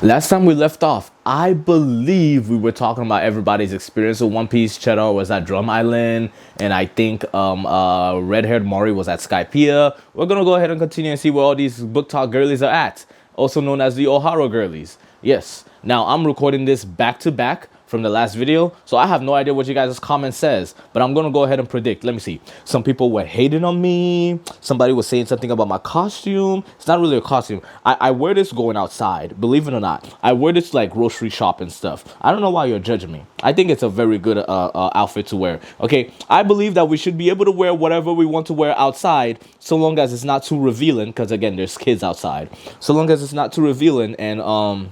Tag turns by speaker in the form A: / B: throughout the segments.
A: Last time we left off, I believe we were talking about everybody's experience with One Piece. Cheddar was at Drum Island, and I think red-haired Mori was at Skypiea. We're gonna go ahead and continue and see where all these BookTok girlies are at, also known as the Ohara girlies. Yes. Now I'm recording this back to back from the last video, so I have no idea what you guys' comment says, but I'm gonna go ahead and predict. Let me see. Some people were hating on me. Somebody was saying something about my costume. It's not really a costume. I wear this going outside, believe it or not. I wear this like grocery shop and stuff. I don't know why you're judging me. I think it's a very good outfit to wear. Okay, I believe that we should be able to wear whatever we want to wear outside, so long as it's not too revealing, because again, there's kids outside. So long as it's not too revealing, and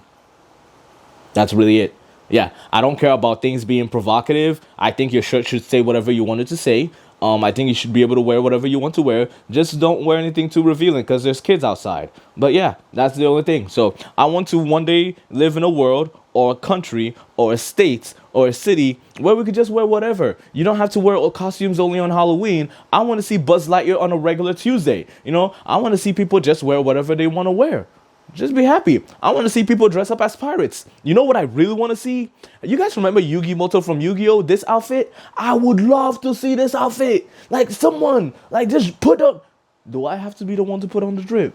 A: that's really it. Yeah, I don't care about things being provocative. I think your shirt should say whatever you want it to say. I think you should be able to wear whatever you want to wear. Just don't wear anything too revealing because there's kids outside. But yeah, that's the only thing. So I want to one day live in a world or a country or a state or a city where we could just wear whatever. You don't have to wear costumes only on Halloween. I want to see Buzz Lightyear on a regular Tuesday. I want to see people just wear whatever they want to wear. Just be happy. I want to see people dress up as pirates. You know what I really want to see? You guys remember Yugi Moto from Yu-Gi-Oh? This outfit? I would love to see this outfit. Like someone, like just put on. Do I have to be the one to put on the drip?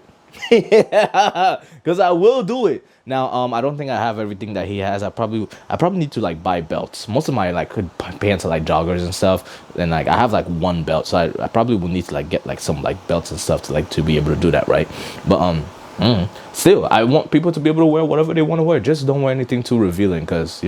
A: Yeah, because I will do it. Now, I don't think I have everything that he has. I probably need to like buy belts. Most of my like pants are like joggers and stuff. And like I have like one belt, so I probably will need to like get like some like belts and stuff to be able to do that, right? But still, I want people to be able to wear whatever they want to wear. Just don't wear anything too revealing because,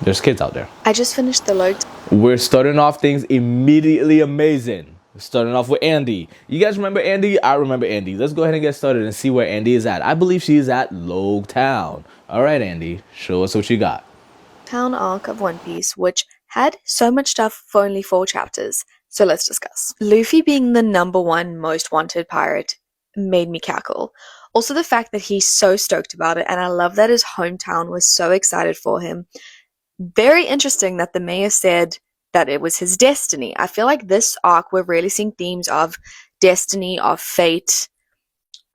A: there's kids out there.
B: I just finished the load.
A: We're starting off things immediately amazing. Starting off with Andi. You guys remember Andi? I remember Andi. Let's go ahead and get started and see where Andi is at. I believe she is at Log Town. All right, Andi, show us what you got.
B: Town arc of One Piece, which had so much stuff for only 4 chapters. So let's discuss. Luffy being the #1 most wanted pirate made me cackle. Also the fact that he's so stoked about it, and I love that his hometown was so excited for him. Very interesting that the mayor said that it was his destiny. I feel like this arc we're really seeing themes of destiny, of fate,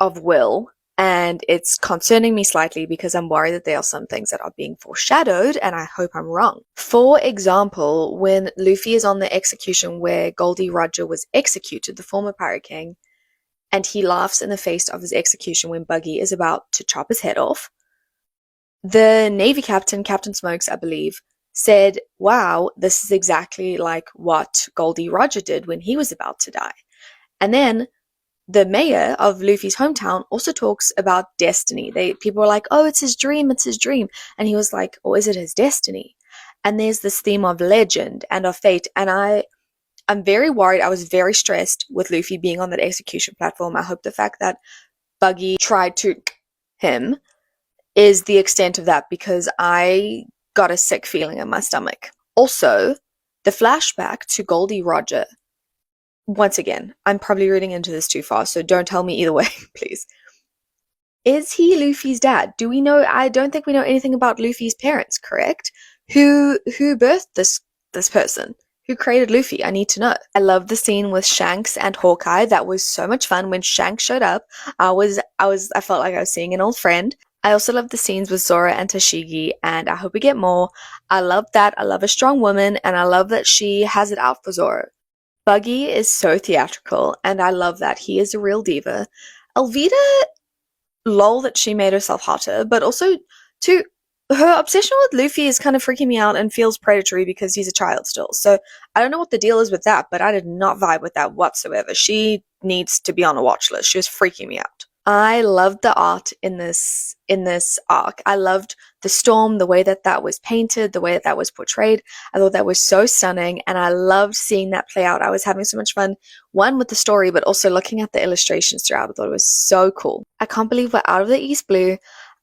B: of will, and it's concerning me slightly because I'm worried that there are some things that are being foreshadowed, and I hope I'm wrong. For example, when Luffy is on the execution where Goldie Roger was executed, the former Pirate King, and he laughs in the face of his execution when Buggy is about to chop his head off. The Navy captain, Captain Smokes, I believe, said, wow, this is exactly like what Goldie Roger did when he was about to die. And then the mayor of Luffy's hometown also talks about destiny. People were like, oh, it's his dream. And he was like, or is it his destiny? And there's this theme of legend and of fate. And I'm very worried. I was very stressed with Luffy being on that execution platform. I hope the fact that Buggy tried to him is the extent of that, because I got a sick feeling in my stomach. Also, the flashback to Goldie Roger. Once again, I'm probably reading into this too far, so don't tell me either way, please. Is he Luffy's dad? Do we know? I don't think we know anything about Luffy's parents, correct? Who birthed this person? Who created Luffy? I need to know. I love the scene with Shanks and Hawkeye. That was so much fun. When Shanks showed up, I felt like I was seeing an old friend. I also love the scenes with Zora and Tashigi, and I hope we get more. I love that. I love a strong woman, and I love that she has it out for Zora. Buggy is so theatrical, and I love that. He is a real diva. Elvita, lol that she made herself hotter, but also to her obsession with Luffy is kind of freaking me out and feels predatory because he's a child still. So I don't know what the deal is with that, but I did not vibe with that whatsoever. She needs to be on a watch list. She was freaking me out. I loved the art in this arc. I loved the storm, the way that was painted, the way that was portrayed. I thought that was so stunning, and I loved seeing that play out. I was having so much fun, one with the story, but also looking at the illustrations throughout. I thought it was so cool. I can't believe we're out of the East Blue.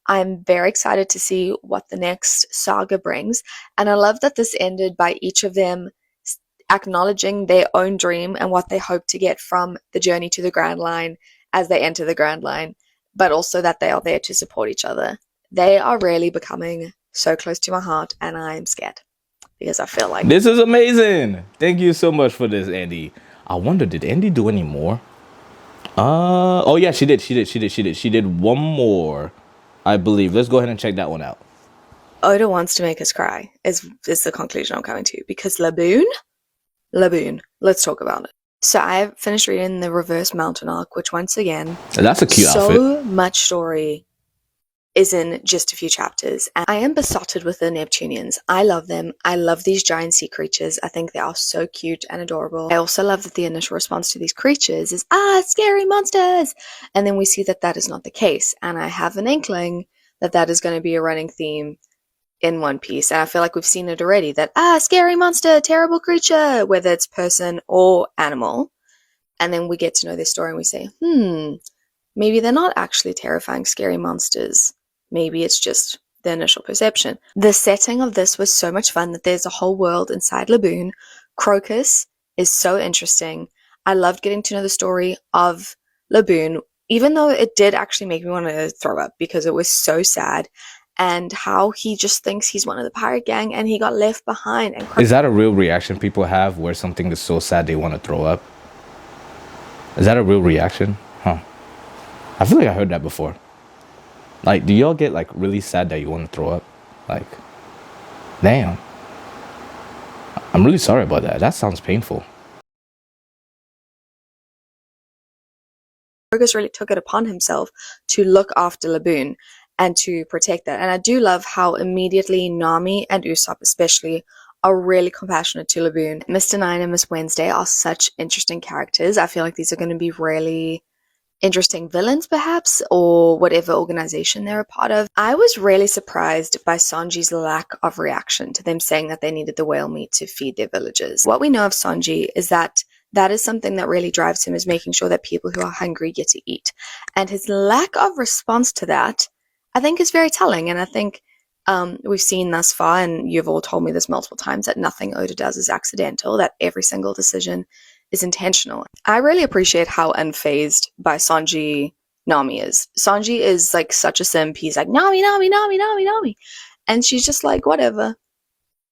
B: I'm very excited to see what the next saga brings, and I love that this ended by each of them acknowledging their own dream and what they hope to get from the journey to the Grand Line as they enter the Grand Line, but also that they are there to support each other. They are really becoming so close to my heart, and I'm scared because I feel like
A: this is amazing. Thank you so much for this, Andi. I wonder, did Andi do any more? Oh yeah, she did one more. I believe. Let's go ahead and check that one out.
B: Oda wants to make us cry is the conclusion I'm coming to, because Laboon, let's talk about it. So I finished reading the Reverse Mountain arc, which once again,
A: That's a cute outfit.
B: So much story is in just a few chapters. And I am besotted with the Neptunians. I love them. I love these giant sea creatures. I think they are so cute and adorable. I also love that the initial response to these creatures is, scary monsters! And then we see that that is not the case. And I have an inkling that that is going to be a running theme in One Piece. And I feel like we've seen it already, that, scary monster, terrible creature, whether it's person or animal. And then we get to know their story and we say, maybe they're not actually terrifying, scary monsters. Maybe it's just the initial perception. The setting of this was so much fun that there's a whole world inside Laboon. Crocus is so interesting. I loved getting to know the story of Laboon, even though it did actually make me want to throw up because it was so sad. And how he just thinks he's one of the pirate gang and he got left behind. And
A: is that a real reaction people have where something is so sad they want to throw up? Is that a real reaction? Huh. I feel like I heard that before. Like, do y'all get, like, really sad that you want to throw up? Like, damn. I'm really sorry about that. That sounds painful.
B: Crocus really took it upon himself to look after Laboon and to protect that. And I do love how immediately Nami and Usopp especially are really compassionate to Laboon. Mr. Nine and Miss Wednesday are such interesting characters. I feel like these are going to be really interesting villains, perhaps, or whatever organization they're a part of. I was really surprised by Sanji's lack of reaction to them saying that they needed the whale meat to feed their villagers. What we know of Sanji is that that is something that really drives him, is making sure that people who are hungry get to eat. And his lack of response to that, I think, is very telling. And I think we've seen thus far, and you've all told me this multiple times, that nothing Oda does is accidental, that every single decision is intentional. I really appreciate how unfazed by Sanji Nami is. Sanji is like such a simp. He's like, Nami, Nami, Nami, Nami, Nami. And she's just like, whatever.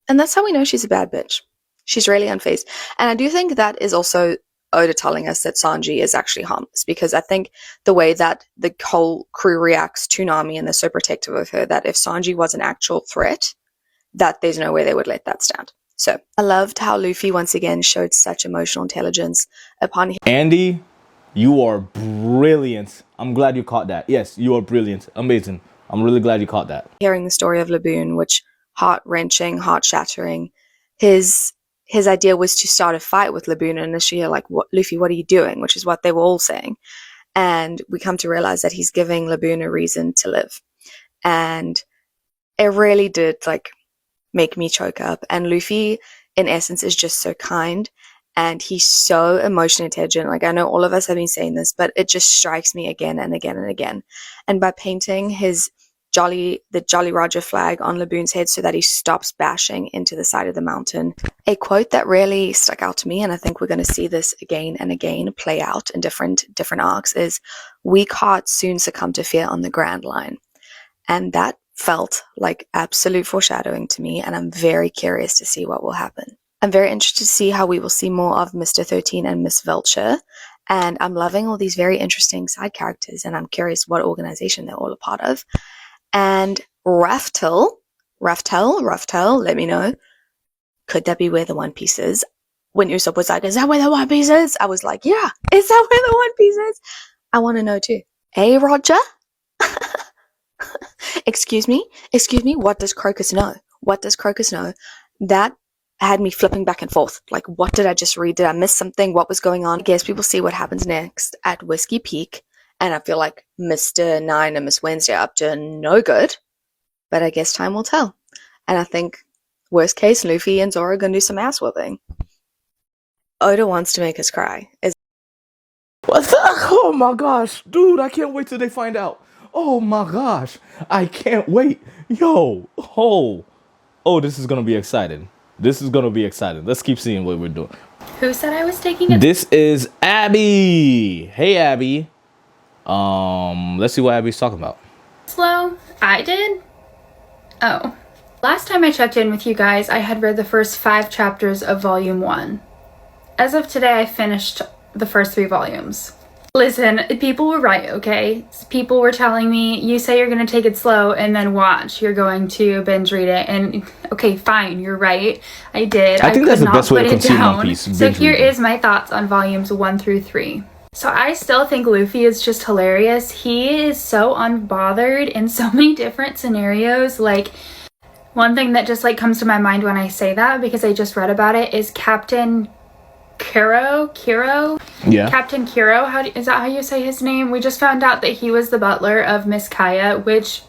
B: And that's how we know she's a bad bitch. She's really unfazed. And I do think that is also Oda telling us that Sanji is actually harmless, because I think the way that the whole crew reacts to Nami and they're so protective of her, that if Sanji was an actual threat, that there's no way they would let that stand. So I loved how Luffy once again showed such emotional intelligence upon
A: Andi, you are brilliant. I'm glad you caught that. Yes, you are brilliant. Amazing. I'm really glad you caught that.
B: Hearing the story of Laboon, which heart-wrenching, heart-shattering. His idea was to start a fight with Laboon, and initially like, Luffy, what are you doing? Which is what they were all saying. And we come to realize that he's giving Laboon a reason to live. And it really did like make me choke up. And Luffy, in essence, is just so kind, and he's so emotionally intelligent. Like, I know all of us have been saying this, but it just strikes me again and again and again. And by painting the Jolly Roger flag on Laboon's head so that he stops bashing into the side of the mountain, a quote that really stuck out to me, and I think we're going to see this again and again play out in different arcs, is weak hearts soon succumb to fear on the Grand Line. And that felt like absolute foreshadowing to me, and I'm very curious to see what will happen. I'm very interested to see how we will see more of Mr. 13 and Miss Vulture, and I'm loving all these very interesting side characters, and I'm curious what organization they're all a part of. And Raftel, let me know, could that be where the One Piece is? When Usopp was like, is that where the One Piece is? I was like, yeah, is that where the One Piece is? I want to know too. Hey, Roger? Excuse me, what does Crocus know? That had me flipping back and forth. Like, what did I just read? Did I miss something? What was going on? I guess we will see what happens next at Whiskey Peak. And I feel like Mr. Nine and Miss Wednesday are up to no good. But I guess time will tell. And I think, worst case, Luffy and Zoro are going to do some ass whooping. Oda wants to make us cry.
A: What the? Oh my gosh. Dude, I can't wait till they find out. Oh my gosh. I can't wait. Yo. Oh, this is going to be exciting. Let's keep seeing what we're doing.
C: Who said I was taking it?
A: This is Abby. Hey, Abby. Let's see what Abby's talking about.
C: Slow? I did? Oh. Last time I checked in with you guys, I had read the first 5 chapters of Volume 1. As of today, I finished the first 3 volumes. Listen, people were right, okay? People were telling me, you say you're gonna take it slow and then watch, you're going to binge read it. And okay, fine, you're right. I did.
A: I think that's the best way to consume One Piece.
C: So here is my thoughts on volumes 1 through 3. So I still think Luffy is just hilarious. He is so unbothered in so many different scenarios. Like, one thing that just like comes to my mind when I say that, because I just read about it, is Captain Kuro?
A: Yeah.
C: Captain Kuro, is that how you say his name? We just found out that he was the butler of Miss Kaya, which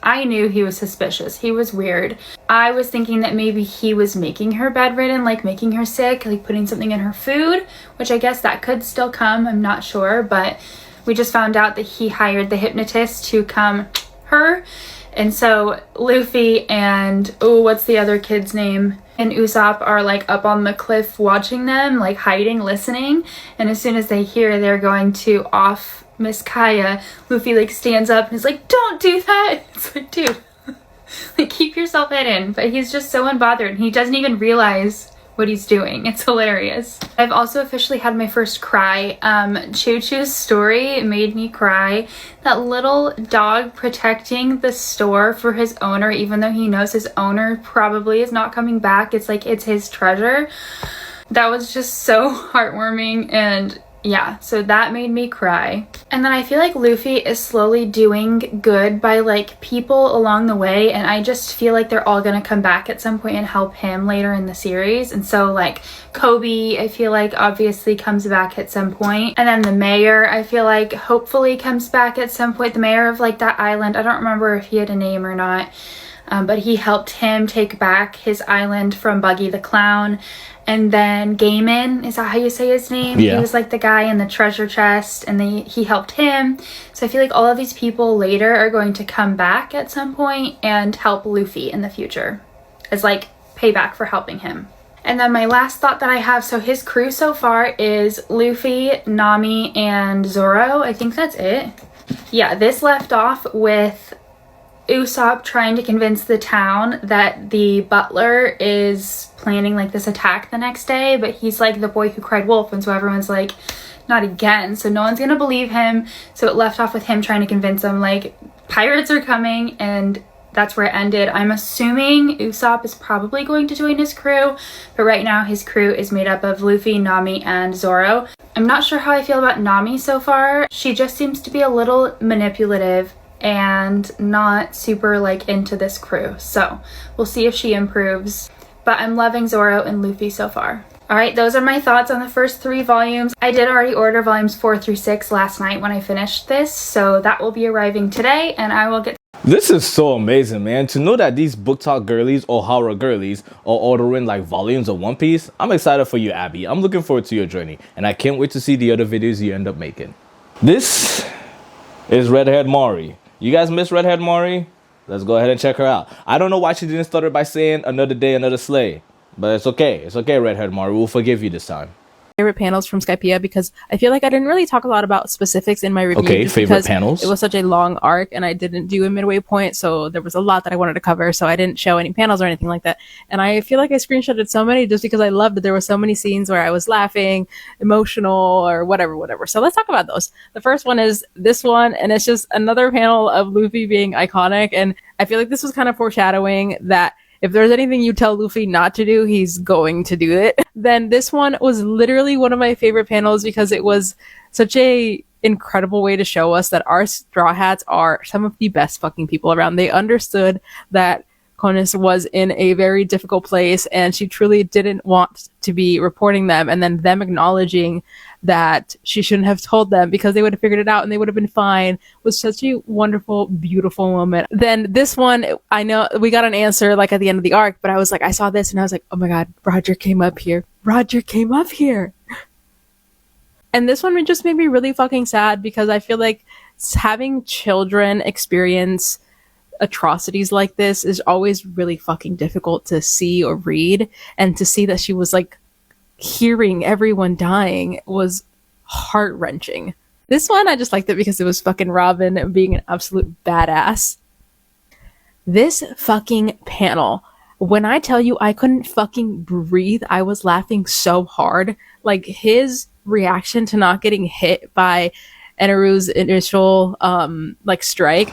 C: I knew he was suspicious. He was weird. I was thinking that maybe he was making her bedridden, like making her sick, like putting something in her food, which I guess that could still come, I'm not sure, but we just found out that he hired the hypnotist to come her. And so Luffy and, what's the other kid's name? And Usopp are like up on the cliff watching them, like hiding, listening. And as soon as they hear they're going to off Miss Kaya, Luffy like stands up and is like, don't do that. It's like, dude, like keep yourself hidden. But he's just so unbothered and he doesn't even realize what he's doing. It's hilarious. I've also officially had my first cry. Choo Choo's story made me cry. That little dog protecting the store for his owner, even though he knows his owner probably is not coming back. It's like it's his treasure. That was just so heartwarming, and yeah, so that made me cry. And then I feel like Luffy is slowly doing good by like people along the way, and I just feel like they're all gonna come back at some point and help him later in the series. And so like Kobe, I feel like obviously comes back at some point, and then the mayor, I feel like hopefully comes back at some point. The mayor of like that island, I don't remember if he had a name or not, but he helped him take back his island from Buggy the Clown. And then Gaiman, is that how you say his name?
A: Yeah.
C: He was like the guy in the treasure chest, and he helped him. So I feel like all of these people later are going to come back at some point and help Luffy in the future as like payback for helping him. And then my last thought that I have, so his crew so far is Luffy, Nami, and Zoro. I think that's it. Yeah, this left off with Usopp trying to convince the town that the butler is planning like this attack the next day, but he's like the boy who cried wolf, and so everyone's like, not again. So no one's gonna believe him. So it left off with him trying to convince them like pirates are coming, and that's where it ended. I'm assuming Usopp is probably going to join his crew, but right now his crew is made up of Luffy, Nami, and Zoro. I'm not sure how I feel about Nami so far. She just seems to be a little manipulative and not super like into this crew, so we'll see if she improves. But I'm loving Zoro and Luffy so far. Alright, those are my thoughts on the first 3 volumes. I did already order volumes 4 through 6 last night when I finished this, so that will be arriving today, and I will get...
A: This is so amazing, man. To know that these BookTok girlies or horror girlies are ordering like volumes of One Piece, I'm excited for you, Abby. I'm looking forward to your journey, and I can't wait to see the other videos you end up making. This is Red-Haired Mari. You guys miss Red-Haired Mari? Let's go ahead and check her out. I don't know why she didn't start it by saying another day, another slay. But it's okay. It's okay, Red-Haired Mari. We'll forgive you this time.
D: Favorite panels from Skypiea, because I feel like I didn't really talk a lot about specifics in my review.
A: Okay, favorite panels.
D: It was such a long arc and I didn't do a midway point, so there was a lot that I wanted to cover, so I didn't show any panels or anything like that. And I feel like I screenshotted so many just because I loved it. There were so many scenes where I was laughing, emotional, or whatever. So let's talk about those. The first one is this one, and it's just another panel of Luffy being iconic, and I feel like this was kind of foreshadowing that if there's anything you tell Luffy not to do, he's going to do it. Then this one was literally one of my favorite panels because it was such a incredible way to show us that our Straw Hats are some of the best fucking people around. They understood that Konis was in a very difficult place and she truly didn't want to be reporting them, and then them acknowledging that she shouldn't have told them because they would have figured it out and they would have been fine was such a wonderful, beautiful moment. Then this one, I know we got an answer like at the end of the arc, but I was like, I saw this and I was like, oh my god, Roger came up here. And this one just made me really fucking sad because I feel like having children experience atrocities like this is always really fucking difficult to see or read, and to see that she was like hearing everyone dying was heart-wrenching. This one I just liked it because it was fucking Robin being an absolute badass. This fucking panel, when I tell you I couldn't fucking breathe, I was laughing so hard. Like his reaction to not getting hit by Eneru's initial like strike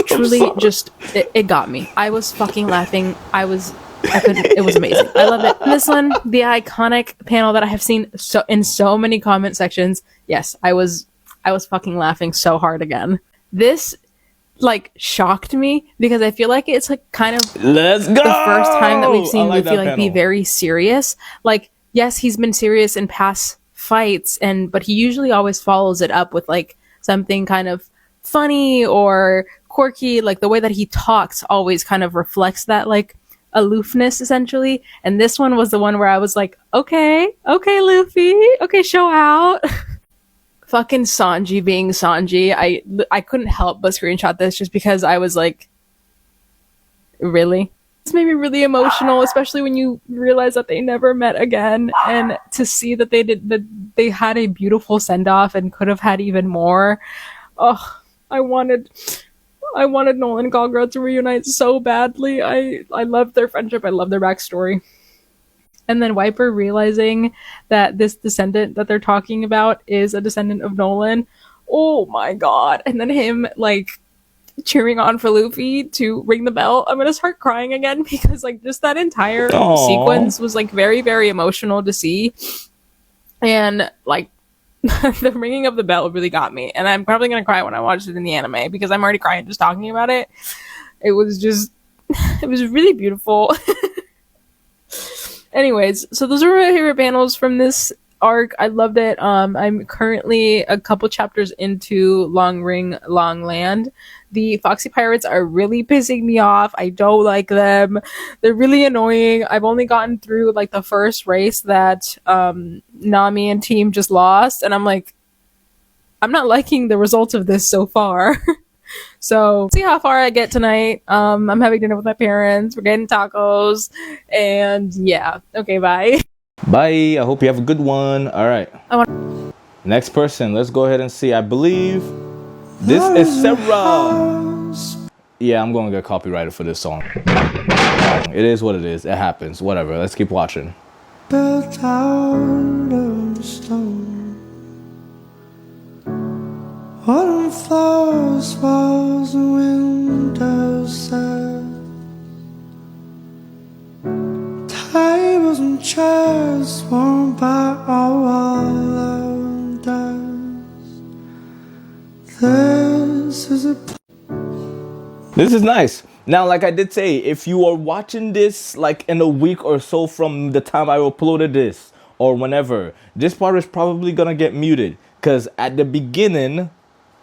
D: truly just it got me. I was fucking laughing. I couldn't. It was amazing. I loved it. And this one, the iconic panel that I have seen in so many comment sections. Yes, I was fucking laughing so hard again. This like shocked me because I feel like it's like kind of
A: Let's go!
D: the first time that we've seen
A: like
D: Luffy like be very serious. Like, yes, he's been serious in past fights, but he usually always follows it up with like something kind of funny or quirky. Like the way that he talks always kind of reflects that like aloofness essentially. And this one was the one where I was like, okay, Luffy, okay, show out. Fucking Sanji being Sanji. I couldn't help but screenshot this just because I was like, really? This made me really emotional, especially when you realize that they never met again, and to see that they had a beautiful send off and could have had even more. Oh, I wanted Nolan and Gogoro to reunite so badly. I loved their friendship. I love their backstory. And then Wiper realizing that this descendant that they're talking about is a descendant of Nolan. Oh my god. And then him like cheering on for Luffy to ring the bell. I'm gonna start crying again because like just that entire sequence was like very, very emotional to see. And like the ringing of the bell really got me. And I'm probably gonna cry when I watch it in the anime because I'm already crying just talking about it. It was really beautiful. Anyways, so those are my favorite panels from this arc. I loved it. I'm currently a couple chapters into Long Ring, Long Land. The Foxy Pirates are really pissing me off. I don't like them. They're really annoying. I've only gotten through like the first race that Nami and team just lost, and I'm like, I'm not liking the results of this so far. So see how far I get tonight. I'm having dinner with my parents. We're getting tacos, and yeah. Okay, bye.
A: Bye. I hope you have a good one. All right. Next person. Let's go ahead and see. I believe this is Sarah. Yeah, I'm going to get copyrighted for this song. It is what it is. It happens. Whatever. Let's keep watching.
E: Built out of stone. Wooden floors, walls, and windows set. Tables and chairs worn by our elders.
A: This is nice. Now, like I did say, if you are watching this like in a week or so from the time I uploaded this or whenever, this part is probably gonna get muted because at the beginning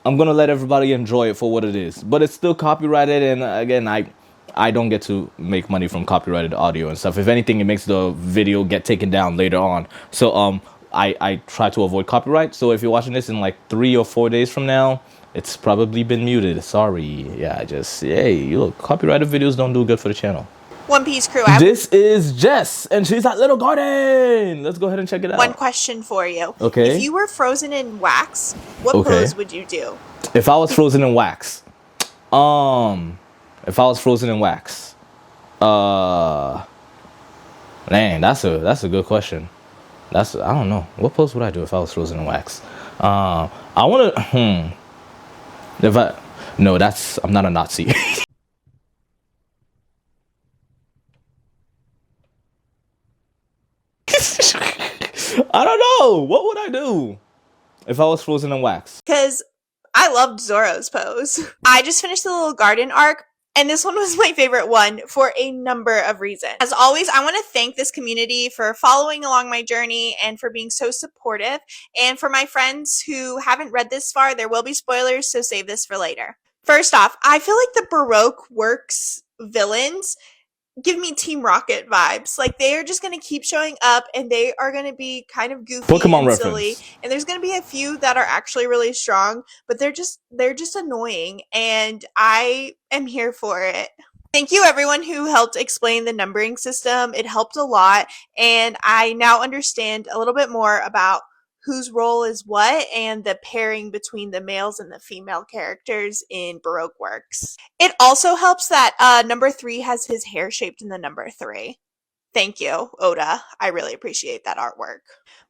A: I'm gonna let everybody enjoy it for what it is, but it's still copyrighted, and again, I don't get to make money from copyrighted audio and stuff. If anything, it makes the video get taken down later on. So I try to avoid copyright. So if you're watching this in like 3 or 4 days from now, it's probably been muted. Sorry. Yeah, look, copyrighted videos don't do good for the channel.
F: One Piece crew.
A: This is Jess, and she's at Little Garden. Let's go ahead and check it out.
F: One question for you.
A: Okay.
F: If you were frozen in wax, what pose would you do?
A: If I was frozen in wax, man, that's a good question. I don't know. What pose would I do if I was frozen in wax? I'm not a Nazi. I don't know. What would I do if I was frozen in wax?
F: Because I loved Zoro's pose. I just finished the Little Garden arc, and this one was my favorite one for a number of reasons. As always, I want to thank this community for following along my journey and for being so supportive. And for my friends who haven't read this far, there will be spoilers, so save this for later. First off, I feel like the Baroque Works villains give me Team Rocket vibes. Like, they are just going to keep showing up, and they are going to be kind of goofy
A: Pokemon
F: and silly.
A: reference.
F: And there's going to be a few that are actually really strong, but they're just annoying, and I am here for it. Thank you everyone who helped explain the numbering system. It helped a lot, and I now understand a little bit more about whose role is what and the pairing between the males and the female characters in Baroque Works. It also helps that number 3 has his hair shaped in the number 3. Thank you, Oda. I really appreciate that artwork.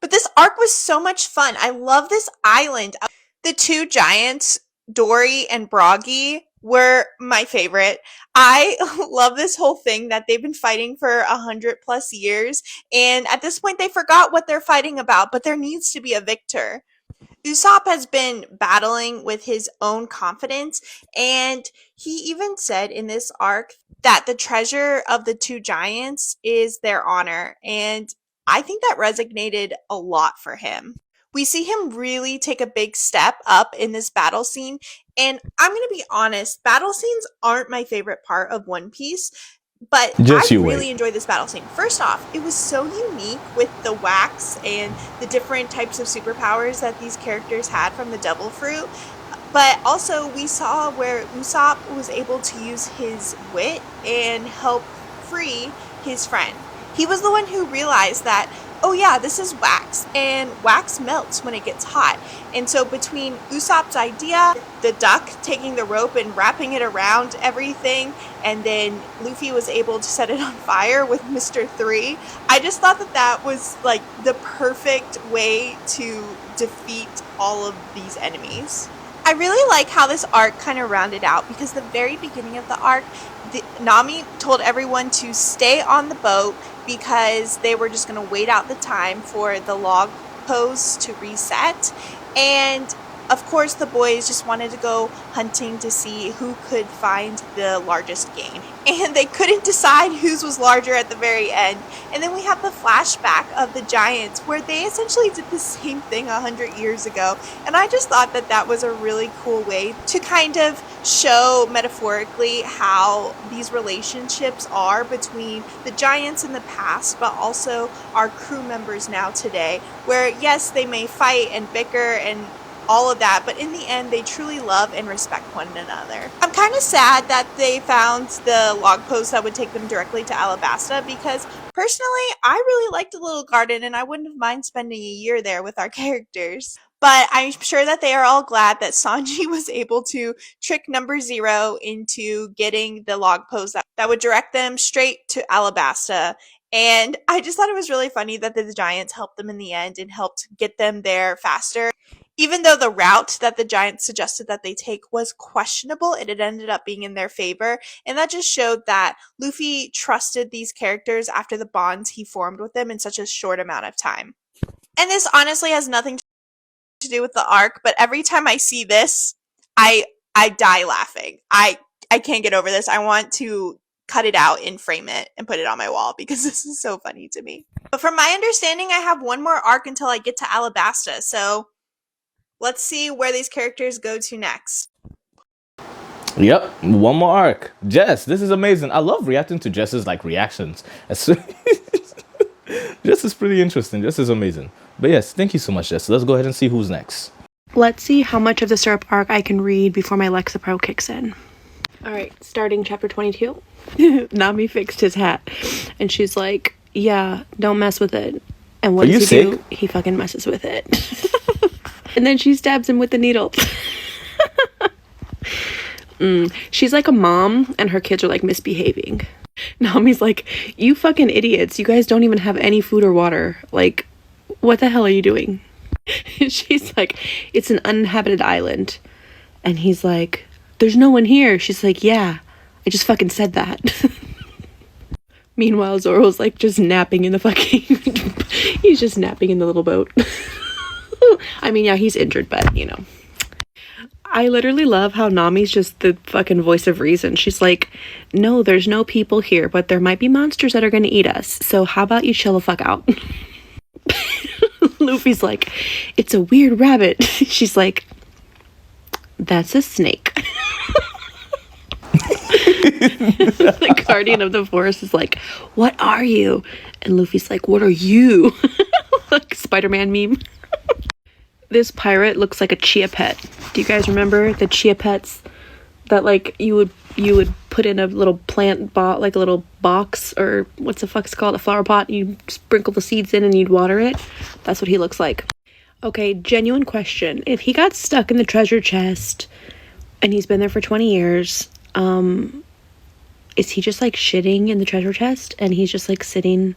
F: But this arc was so much fun. I love this island. The two giants, Dory and Broggy, were my favorite. I love this whole thing that they've been fighting for 100+ years, and at this point they forgot what they're fighting about, but there needs to be a victor. Usopp has been battling with his own confidence, and he even said in this arc that the treasure of the two giants is their honor, and I think that resonated a lot for him. We see him really take a big step up in this battle scene, and I'm going to be honest, battle scenes aren't my favorite part of One Piece. But
A: Just
F: I
A: you
F: really
A: wait.
F: enjoyed this battle scene. First off, it was so unique with the wax and the different types of superpowers that these characters had from the Devil Fruit. But also, we saw where Usopp was able to use his wit and help free his friend. He was the one who realized that, oh yeah, this is wax, and wax melts when it gets hot. And so between Usopp's idea, the duck taking the rope and wrapping it around everything, and then Luffy was able to set it on fire with Mr. 3, I just thought that that was like the perfect way to defeat all of these enemies. I really like how this arc kind of rounded out, because the very beginning of the arc, Nami told everyone to stay on the boat because they were just going to wait out the time for the log pose to reset. And of course, the boys just wanted to go hunting to see who could find the largest game. And they couldn't decide whose was larger at the very end. And then we have the flashback of the giants where they essentially did the same thing 100 years ago. And I just thought that that was a really cool way to kind of show metaphorically how these relationships are between the giants in the past, but also our crew members now today, where yes, they may fight and bicker and all of that, but in the end they truly love and respect one another. I'm kind of sad that they found the log post that would take them directly to Alabasta, because personally I really liked the little garden and I wouldn't have mind spending a year there with our characters. But I'm sure that they are all glad that Sanji was able to trick number 0 into getting the log post that would direct them straight to Alabasta. And I just thought it was really funny that the giants helped them in the end and helped get them there faster. Even though the route that the giants suggested that they take was questionable, it had ended up being in their favor. And that just showed that Luffy trusted these characters after the bonds he formed with them in such a short amount of time. And this honestly has nothing to do with the arc, but every time I see this, I die laughing. I can't get over this. I want to cut it out and frame it and put it on my wall because this is so funny to me. But from my understanding, I have one more arc until I get to Alabasta, so let's see where these characters go to next.
A: Yep, one more arc. Jess, this is amazing. I love reacting to Jess's reactions. Jess is pretty interesting. Jess is amazing. But yes, thank you so much, Jess. Let's go ahead and see who's next.
G: Let's see how much of the syrup arc I can read before my Lexapro kicks in. Alright, starting chapter 22. Nami fixed his hat. And she's like, yeah, don't mess with it. And what does he do? He fucking messes with it. And then she stabs him with the needle. She's like a mom, and her kids are misbehaving. Nami's like, you fucking idiots. You guys don't even have any food or water. What the hell are you doing? She's like, it's an uninhabited island. And he's like, there's no one here. She's like, yeah, I just fucking said that. Meanwhile, Zoro's just napping in the fucking... he's just napping in the little boat. I mean, yeah, he's injured, but, I literally love how Nami's just the fucking voice of reason. She's like, no, there's no people here, but there might be monsters that are gonna eat us. So how about you chill the fuck out? Luffy's like, it's a weird rabbit. She's like, that's a snake. The guardian of the forest is like, what are you? And Luffy's like, what are you? Spider-Man meme. This pirate looks like a chia pet. Do you guys remember the chia pets that you would put in a little plant a little box, or what's the fuck's called, a flower pot, you sprinkle the seeds in and you'd water it? That's what he looks like. Okay, genuine question. If he got stuck in the treasure chest and he's been there for 20 years, Is he just like shitting in the treasure chest and he's just like sitting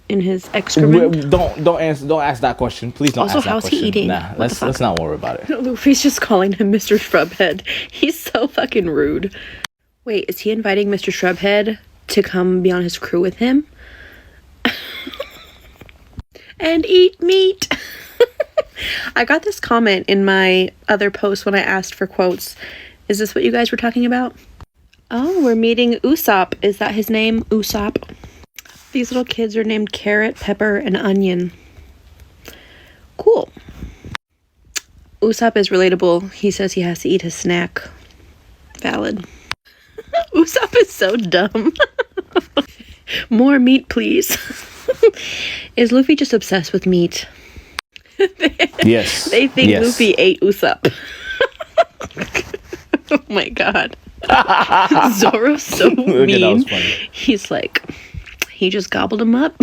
G: in his excrement?
A: Don't ask that question. Please don't
G: Also,
A: ask that
G: how's
A: question.
G: he eating?
A: Nah, let's not worry about it.
G: Luffy's just calling him Mr. Shrubhead. He's so fucking rude. Wait, is he inviting Mr. Shrubhead to come be on his crew with him? And eat meat. I got this comment in my other post when I asked for quotes. Is this what you guys were talking about? Oh, we're meeting Usopp. Is that his name? Usopp. These little kids are named Carrot, Pepper, and Onion. Cool. Usopp is relatable. He says he has to eat his snack. Valid. Usopp is so dumb. More meat, please. Is Luffy just obsessed with meat?
A: Yes.
G: They think
A: yes.
G: Luffy ate Usopp. Oh my god. Zoro's so mean.
A: That was funny.
G: He's like, he just gobbled him up.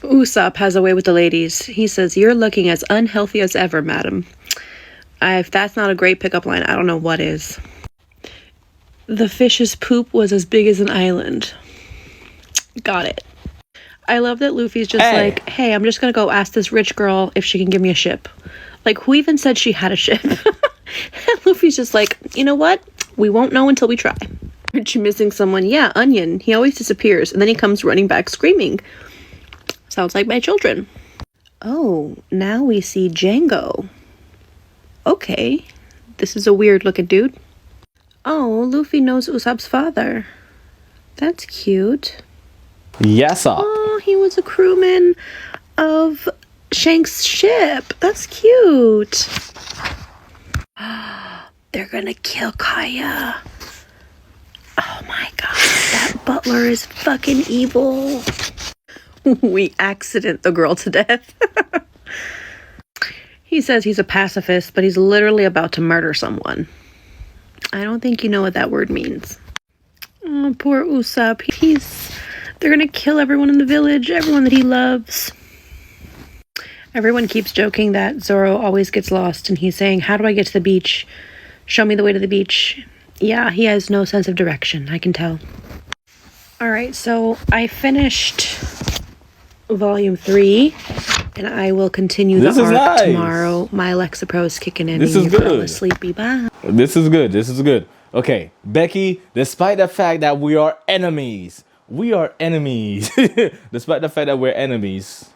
G: Usopp has a way with the ladies. He says, "You're looking as unhealthy as ever, madam." If that's not a great pickup line, I don't know what is. The fish's poop was as big as an island. Got it. I love that Luffy's just like, hey, I'm just gonna go ask this rich girl if she can give me a ship. Like, who even said she had a ship? And Luffy's just like, you know what? We won't know until we try. Aren't you missing someone? Yeah, Onion. He always disappears, and then he comes running back screaming. Sounds like my children. Oh, now we see Django. Okay. This is a weird looking dude. Oh, Luffy knows Usopp's father. That's cute.
A: Yes, sir.
G: Oh, he was a crewman of Shanks' ship. That's cute. They're gonna kill Kaya. Oh my god, that butler is fucking evil. We accident the girl to death. He says he's a pacifist, but he's literally about to murder someone. I don't think you know what that word means. Oh, poor Usopp. They're gonna kill everyone in the village, everyone that he loves. Everyone keeps joking that Zoro always gets lost, and he's saying, how do I get to the beach? Show me the way to the beach. Yeah, he has no sense of direction, I can tell. Alright, so I finished volume 3, and I will continue the arc tomorrow. My Alexa Pro is kicking in.
A: This is good.
G: Sleepy. Bye.
A: This is good. Okay, Becky, despite the fact that we are enemies, despite the fact that we're enemies,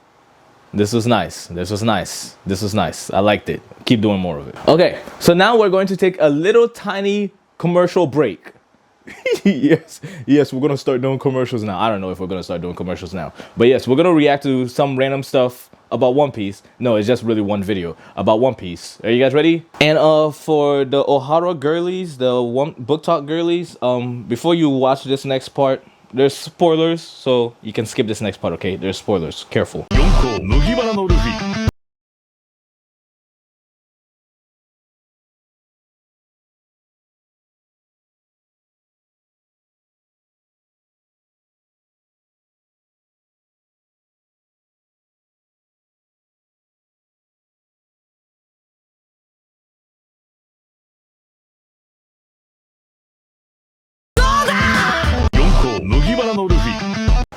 A: this was nice. I liked it. Keep doing more of it. Okay, so now we're going to take a little tiny commercial break. yes, we're gonna start doing commercials now. I don't know if we're gonna start doing commercials now, but yes, we're gonna react to some random stuff about One Piece. No, it's just really one video about One Piece. Are you guys ready? And for the Ohara girlies, the BookTok girlies, before you watch this next part, there's spoilers, so you can skip this next part, okay? There's spoilers. Careful.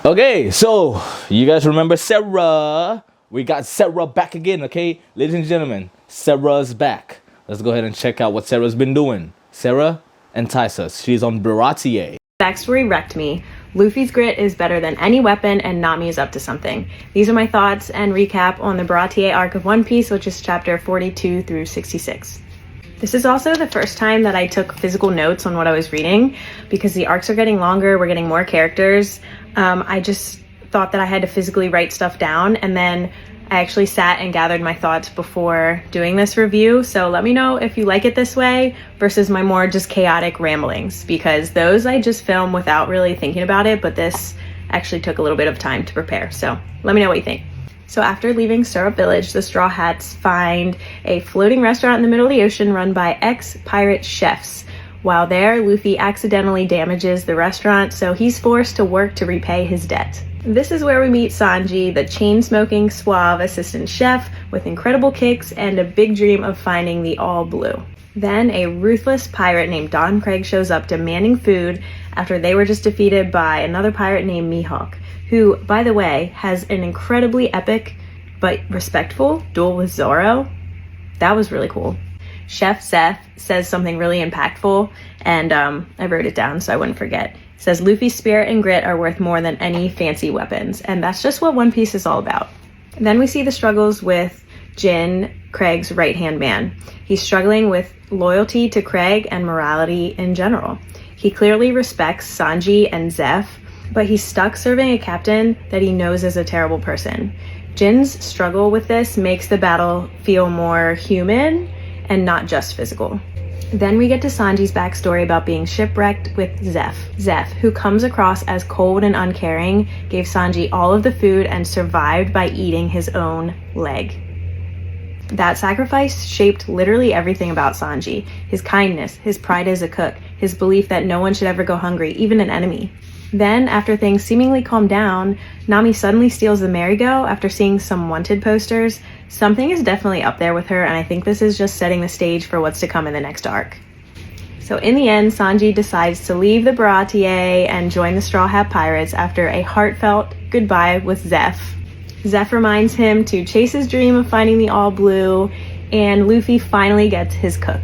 A: Okay, so you guys remember Sarah? We got Sarah back again, okay? Ladies and gentlemen, Sarah's back. Let's go ahead and check out what Sarah's been doing. Sarah, entice us. She's on Baratier.
H: Backstory wrecked me. Luffy's grit is better than any weapon, and Nami is up to something. These are my thoughts and recap on the Baratier arc of One Piece, which is chapter 42 through 66. This is also the first time that I took physical notes on what I was reading, because the arcs are getting longer, we're getting more characters. I just thought that I had to physically write stuff down, and then I actually sat and gathered my thoughts before doing this review. So let me know if you like it this way versus my more just chaotic ramblings, because those I just film without really thinking about it, but this actually took a little bit of time to prepare. So let me know what you think. So after leaving Syrup Village, the Straw Hats find a floating restaurant in the middle of the ocean run by ex-pirate chefs. While there, Luffy accidentally damages the restaurant, so he's forced to work to repay his debt. This is where we meet Sanji, the chain-smoking, suave assistant chef with incredible kicks and a big dream of finding the All Blue. Then a ruthless pirate named Don Craig shows up demanding food after they were just defeated by another pirate named Mihawk, who, by the way, has an incredibly epic but respectful duel with Zoro. That was really cool. Chef Seth says something really impactful, and I wrote it down so I wouldn't forget. It says, Luffy's spirit and grit are worth more than any fancy weapons, and that's just what One Piece is all about. And then we see the struggles with Jin, Craig's right-hand man. He's struggling with loyalty to Craig and morality in general. He clearly respects Sanji and Zeph, but he's stuck serving a captain that he knows is a terrible person. Jin's struggle with this makes the battle feel more human and not just physical. Then we get to Sanji's backstory about being shipwrecked with Zeph. Zeph, who comes across as cold and uncaring, gave Sanji all of the food and survived by eating his own leg. That sacrifice shaped literally everything about Sanji. His kindness, his pride as a cook, his belief that no one should ever go hungry, even an enemy. Then, after things seemingly calm down, Nami suddenly steals the merry-go after seeing some wanted posters. Something is definitely up there with her, and I think this is just setting the stage for what's to come in the next arc. So in the end, Sanji decides to leave the Baratie and join the Straw Hat Pirates after a heartfelt goodbye with Zeph. Zeph reminds him to chase his dream of finding the All Blue, and Luffy finally gets his cook.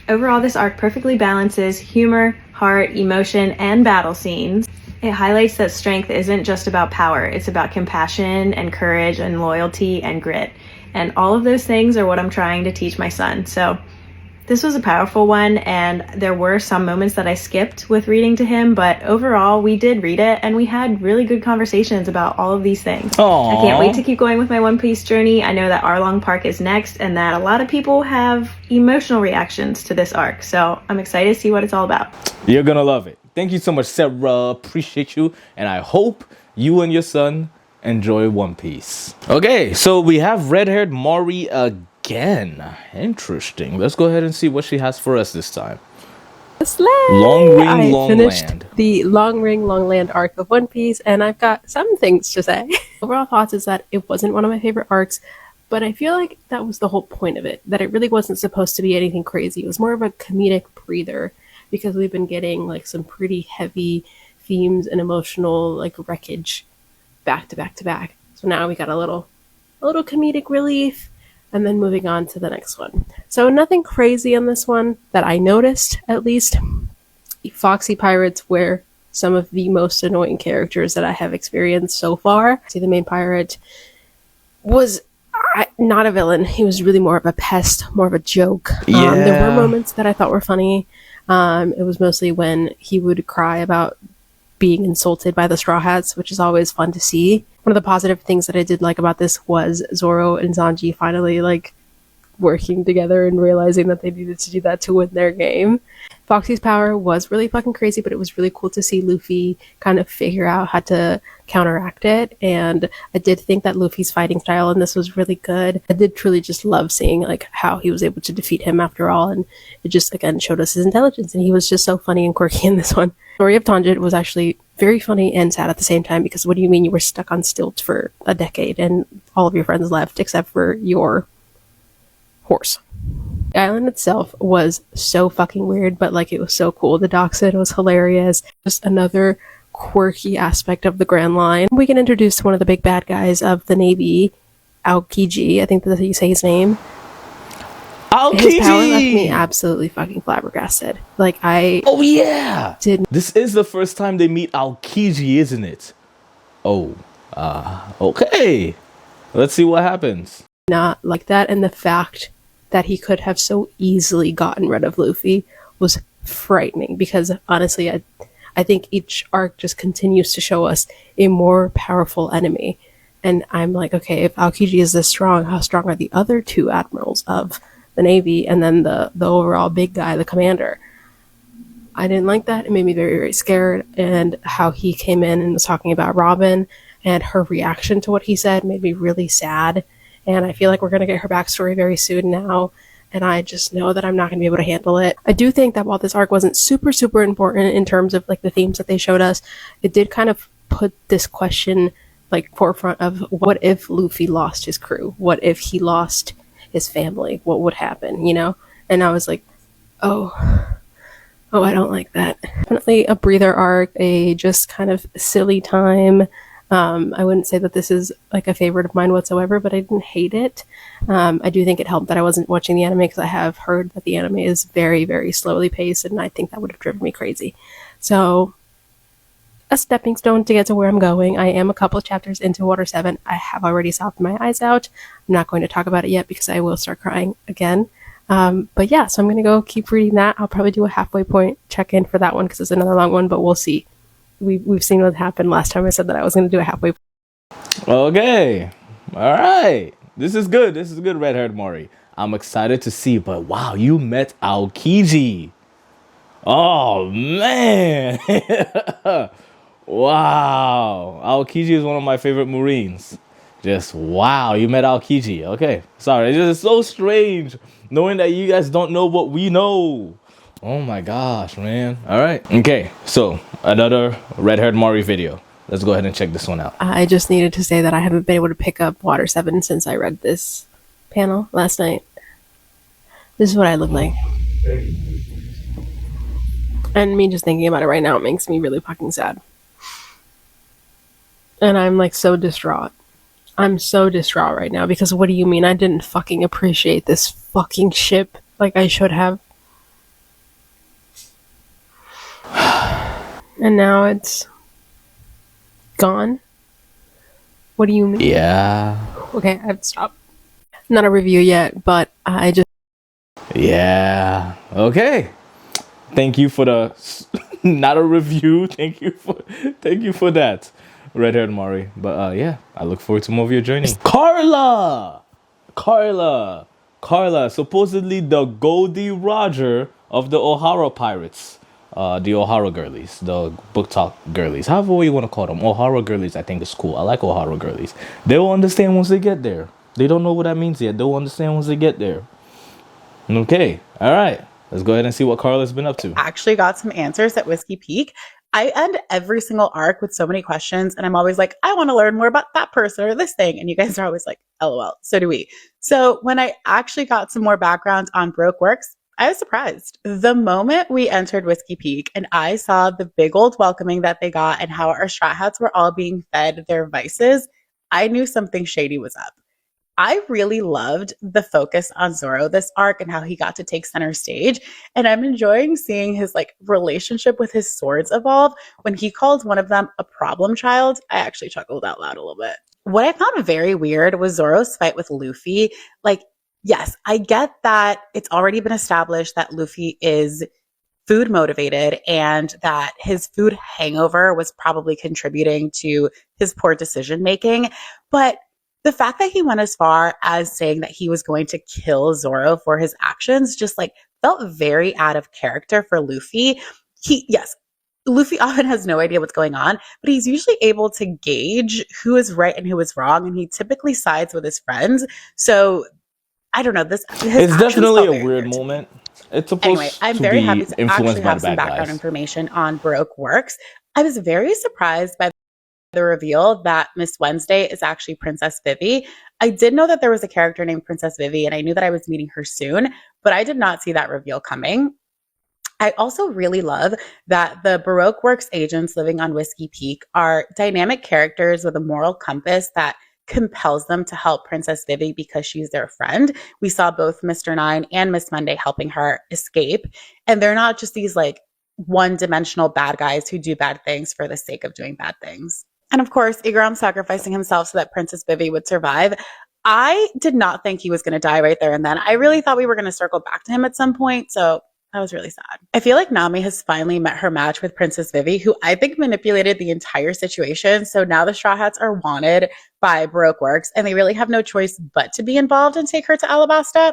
H: Overall, this arc perfectly balances humor, heart, emotion, and battle scenes. It highlights that strength isn't just about power, it's about compassion and courage and loyalty and grit. And all of those things are what I'm trying to teach my son. So this was a powerful one, and there were some moments that I skipped with reading to him, but overall we did read it and we had really good conversations about all of these things.
A: Aww.
H: I can't wait to keep going with my One Piece journey. I know that Arlong Park is next and that a lot of people have emotional reactions to this arc, so I'm excited to see what it's all about.
A: You're gonna love it. Thank you so much, Sarah. Appreciate you, and I hope you and your son enjoy One Piece. Okay, so we have red-haired Mari again. Interesting. Let's go ahead and see what she has for us this time. Long Ring, Long
D: finished
A: Land.
D: the Long Ring, Long Land arc of One Piece, and I've got some things to say. Overall thoughts is that it wasn't one of my favorite arcs, but I feel like that was the whole point of it, that it really wasn't supposed to be anything crazy. It was more of a comedic breather, because we've been getting like some pretty heavy themes and emotional like wreckage back to back to back. So now we got a little comedic relief, and then moving on to the next one. So nothing crazy on this one that I noticed, at least. The Foxy Pirates were some of the most annoying characters that I have experienced so far. See, the main pirate was not a villain. He was really more of a pest, more of a joke.
A: Yeah.
D: There were moments that I thought were funny. It was mostly when he would cry about being insulted by the Straw Hats, which is always fun to see. One of the positive things that I did like about this was Zoro and Sanji finally like working together and realizing that they needed to do that to win their game. Foxy's power was really fucking crazy, but it was really cool to see Luffy kind of figure out how to counteract it. And I did think that Luffy's fighting style in this was really good. I did truly just love seeing like how he was able to defeat him after all, and it just again showed us his intelligence, and he was just so funny and quirky in this one. The story of Tanjit was actually very funny and sad at the same time, because what do you mean you were stuck on stilts for a decade and all of your friends left except for your horse? The island itself was so fucking weird, but like it was so cool. The Dachshund was hilarious. Just another quirky aspect of the Grand Line. We get introduced to one of the big bad guys of the Navy, Aokiji. I think that's how you say his name.
A: Aokiji!
D: His power left me absolutely fucking flabbergasted. Like
A: Oh yeah!
D: did
A: This is the first time they meet Aokiji, isn't it? Oh. Okay. Let's see what happens.
D: not like that, and the fact that he could have so easily gotten rid of Luffy was frightening, because honestly I think each arc just continues to show us a more powerful enemy, and I'm like, okay, if Aokiji is this strong, how strong are the other two admirals of the Navy, and then the overall big guy, the commander? I didn't like that. It made me very, very scared, and how he came in and was talking about Robin and her reaction to what he said made me really sad. And I feel like we're going to get her backstory very soon now, and I just know that I'm not going to be able to handle it. I do think that while this arc wasn't super, super important in terms of like the themes that they showed us, it did kind of put this question like forefront of, what if Luffy lost his crew? What if he lost his family? What would happen, you know? And I was like, Oh, I don't like that. Definitely a breather arc, a just kind of silly time. I wouldn't say that this is like a favorite of mine whatsoever, but I didn't hate it. I do think it helped that I wasn't watching the anime because I have heard that the anime is very, very slowly paced, and I think that would have driven me crazy. So, a stepping stone to get to where I'm going. I am a couple of chapters into Water 7. I have already sobbed my eyes out. I'm not going to talk about it yet because I will start crying again. But yeah, so I'm going to go keep reading that. I'll probably do a halfway point check-in for that one because it's another long one, but we'll see. We've seen what happened last time I said that I was going to do a halfway point.
A: Okay. All right. This is good. This is good, red-haired Mori. I'm excited to see, but wow, you met Aokiji. Oh, man. Wow. Aokiji is one of my favorite Marines. Just, wow, you met Aokiji. Okay. Sorry. It's just so strange knowing that you guys don't know what we know. Oh my gosh, man. All right. Okay. So, another red-haired Mori video. Let's go ahead and check this one out.
D: I just needed to say that I haven't been able to pick up Water 7 since I read this panel last night. This is what I look like. And me just thinking about it right now, it makes me really fucking sad. And I'm like so distraught. I'm so distraught right now because what do you mean I didn't fucking appreciate this fucking ship like I should have? And now it's gone? What do you mean?
A: Yeah.
D: Okay, I have to stop. Not a review yet, but I just...
A: Yeah. Okay. Thank you for the not a review. Thank you for that, red-haired Mori. But yeah, I look forward to more of your journey. Carla, supposedly the Goldie Roger of the O'Hara Pirates, the O'Hara Girlies, the BookTok Girlies, however you want to call them. O'Hara Girlies, I think is cool. I like O'Hara Girlies. They will understand once they get there. They don't know what that means yet. They'll understand once they get there. Okay, all right. Let's go ahead and see what Carla's been up to.
I: Actually got some answers at Whiskey Peak. I end every single arc with so many questions, and I'm always like, I want to learn more about that person or this thing. And you guys are always like, LOL. So do we. So when I actually got some more background on Baroque Works, I was surprised. The moment we entered Whiskey Peak and I saw the big old welcoming that they got and how our Straw Hats were all being fed their vices, I knew something shady was up. I really loved the focus on Zoro this arc and how he got to take center stage. And I'm enjoying seeing his like relationship with his swords evolve. When he called one of them a problem child, I actually chuckled out loud a little bit. What I found very weird was Zoro's fight with Luffy. Like, yes, I get that it's already been established that Luffy is food motivated and that his food hangover was probably contributing to his poor decision making. But the fact that he went as far as saying that he was going to kill Zoro for his actions just like felt very out of character for Luffy. Luffy often has no idea what's going on, but he's usually able to gauge who is right and who is wrong, and he typically sides with his friends. So I don't know.
A: It's definitely a weird moment. It's supposed
I: I'm
A: to
I: very
A: be
I: happy to
A: influenced
I: actually
A: by
I: have
A: the
I: some
A: bad
I: background
A: guys.
I: information on Baroque Works. I was very surprised by the reveal that Miss Wednesday is actually Princess Vivi. I did know that there was a character named Princess Vivi, and I knew that I was meeting her soon, but I did not see that reveal coming. I also really love that the Baroque Works agents living on Whiskey Peak are dynamic characters with a moral compass that compels them to help Princess Vivi because she's their friend. We saw both Mr. Nine and Miss Monday helping her escape, and they're not just these like one-dimensional bad guys who do bad things for the sake of doing bad things. And of course, Igaram sacrificing himself so that Princess Vivi would survive. I did not think he was going to die right there and then. I really thought we were going to circle back to him at some point, so that was really sad. I feel like Nami has finally met her match with Princess Vivi, who I think manipulated the entire situation. So now the Straw Hats are wanted by Baroque Works, and they really have no choice but to be involved and take her to Alabasta.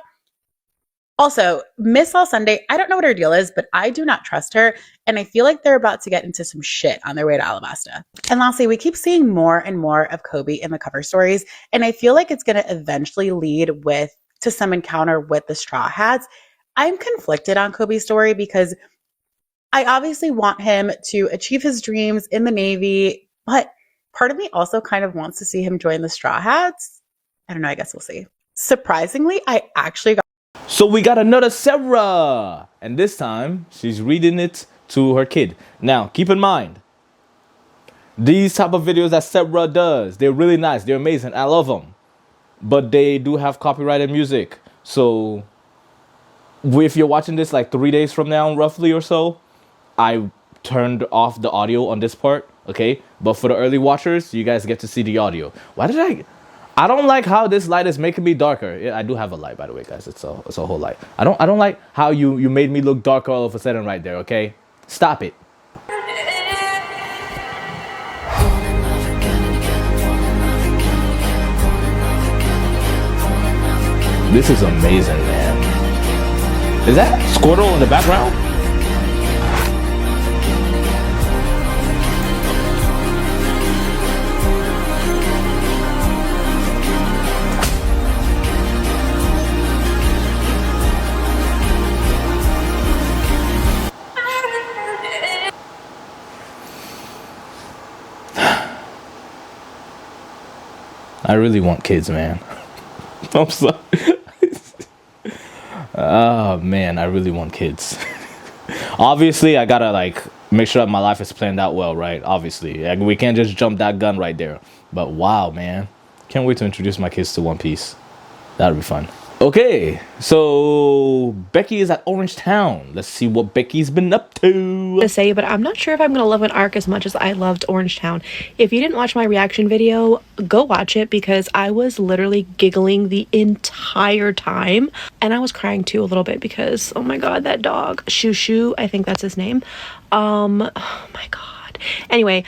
I: Also, Miss All Sunday, I don't know what her deal is, but I do not trust her, and I feel like they're about to get into some shit on their way to Alabasta. And lastly, we keep seeing more and more of Kobe in the cover stories, and I feel like it's going to eventually lead to some encounter with the Straw Hats. I'm conflicted on Kobe's story because I obviously want him to achieve his dreams in the Navy, but part of me also kind of wants to see him join the Straw Hats. I don't know, I guess we'll see. Surprisingly, I actually got
A: So we got another Sarah. and this time she's reading it to her kid. Now, keep in mind, these type of videos that Sparrow does, they're really nice, they're amazing, I love them, but they do have copyrighted music. So if you're watching this like 3 days from now, roughly or so, I turned off the audio on this part, okay? But for the early watchers, you guys get to see the audio. I don't like how this light is making me darker. Yeah, I do have a light, by the way, guys. It's a whole light. I don't like how you made me look darker all of a sudden right there, okay? Stop it. This is amazing, man. Is that Squirtle in the background? I really want kids, man. I'm sorry. Oh man, I really want kids. Obviously, I gotta like make sure that my life is planned out well, right? Obviously, like, we can't just jump that gun right there. But wow, man, can't wait to introduce my kids to One Piece. That'll be fun. Okay, so Becky is at Orange Town. Let's see what Becky's been up to.
G: To say, but I'm not sure if I'm gonna love an arc as much as I loved Orange Town. If you didn't watch my reaction video, go watch it, because I was literally giggling the entire time, and I was crying too a little bit because, oh my god, that dog Shoo Shoo, I think that's his name. Oh my god. Anyway,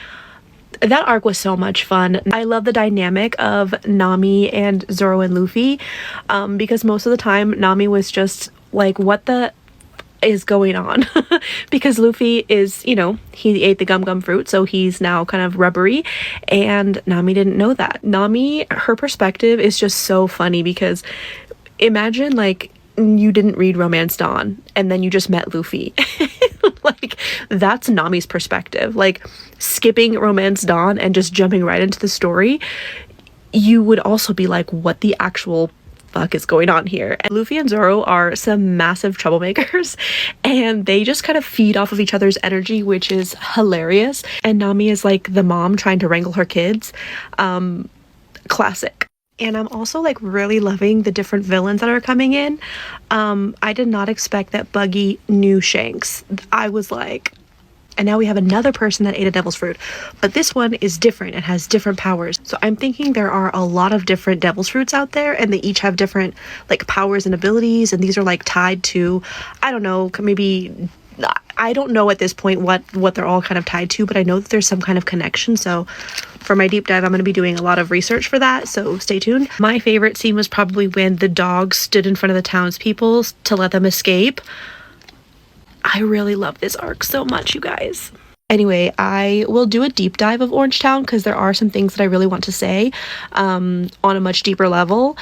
G: that arc was so much fun. I love the dynamic of Nami and Zoro and Luffy, because most of the time Nami was just like, what the is going on? Because Luffy is, you know, he ate the gum fruit, so he's now kind of rubbery, and Nami didn't know that. Nami, her perspective is just so funny, because imagine like you didn't read Romance Dawn and then you just met Luffy. Like, that's Nami's perspective. Like, skipping Romance Dawn and just jumping right into the story, you would also be like, what the actual fuck is going on here? And Luffy and Zoro are some massive troublemakers, and they just kind of feed off of each other's energy, which is hilarious. And Nami is like the mom trying to wrangle her kids. Classic. And I'm also like really loving the different villains that are coming in. I did not expect that Buggy knew Shanks. I was like, and now we have another person that ate a devil's fruit, but this one is different and has different powers. So I'm thinking there are a lot of different devil's fruits out there, and they each have different like powers and abilities, and these are like tied to, I don't know, maybe, I don't know at this point what they're all kind of tied to, but I know that there's some kind of connection. So for my deep dive, I'm going to be doing a lot of research for that, so stay tuned. My favorite scene was probably when the dog stood in front of the townspeople to let them escape. I really love this arc so much, you guys. Anyway, I will do a deep dive of Orange Town, because there are some things that I really want to say on a much deeper level.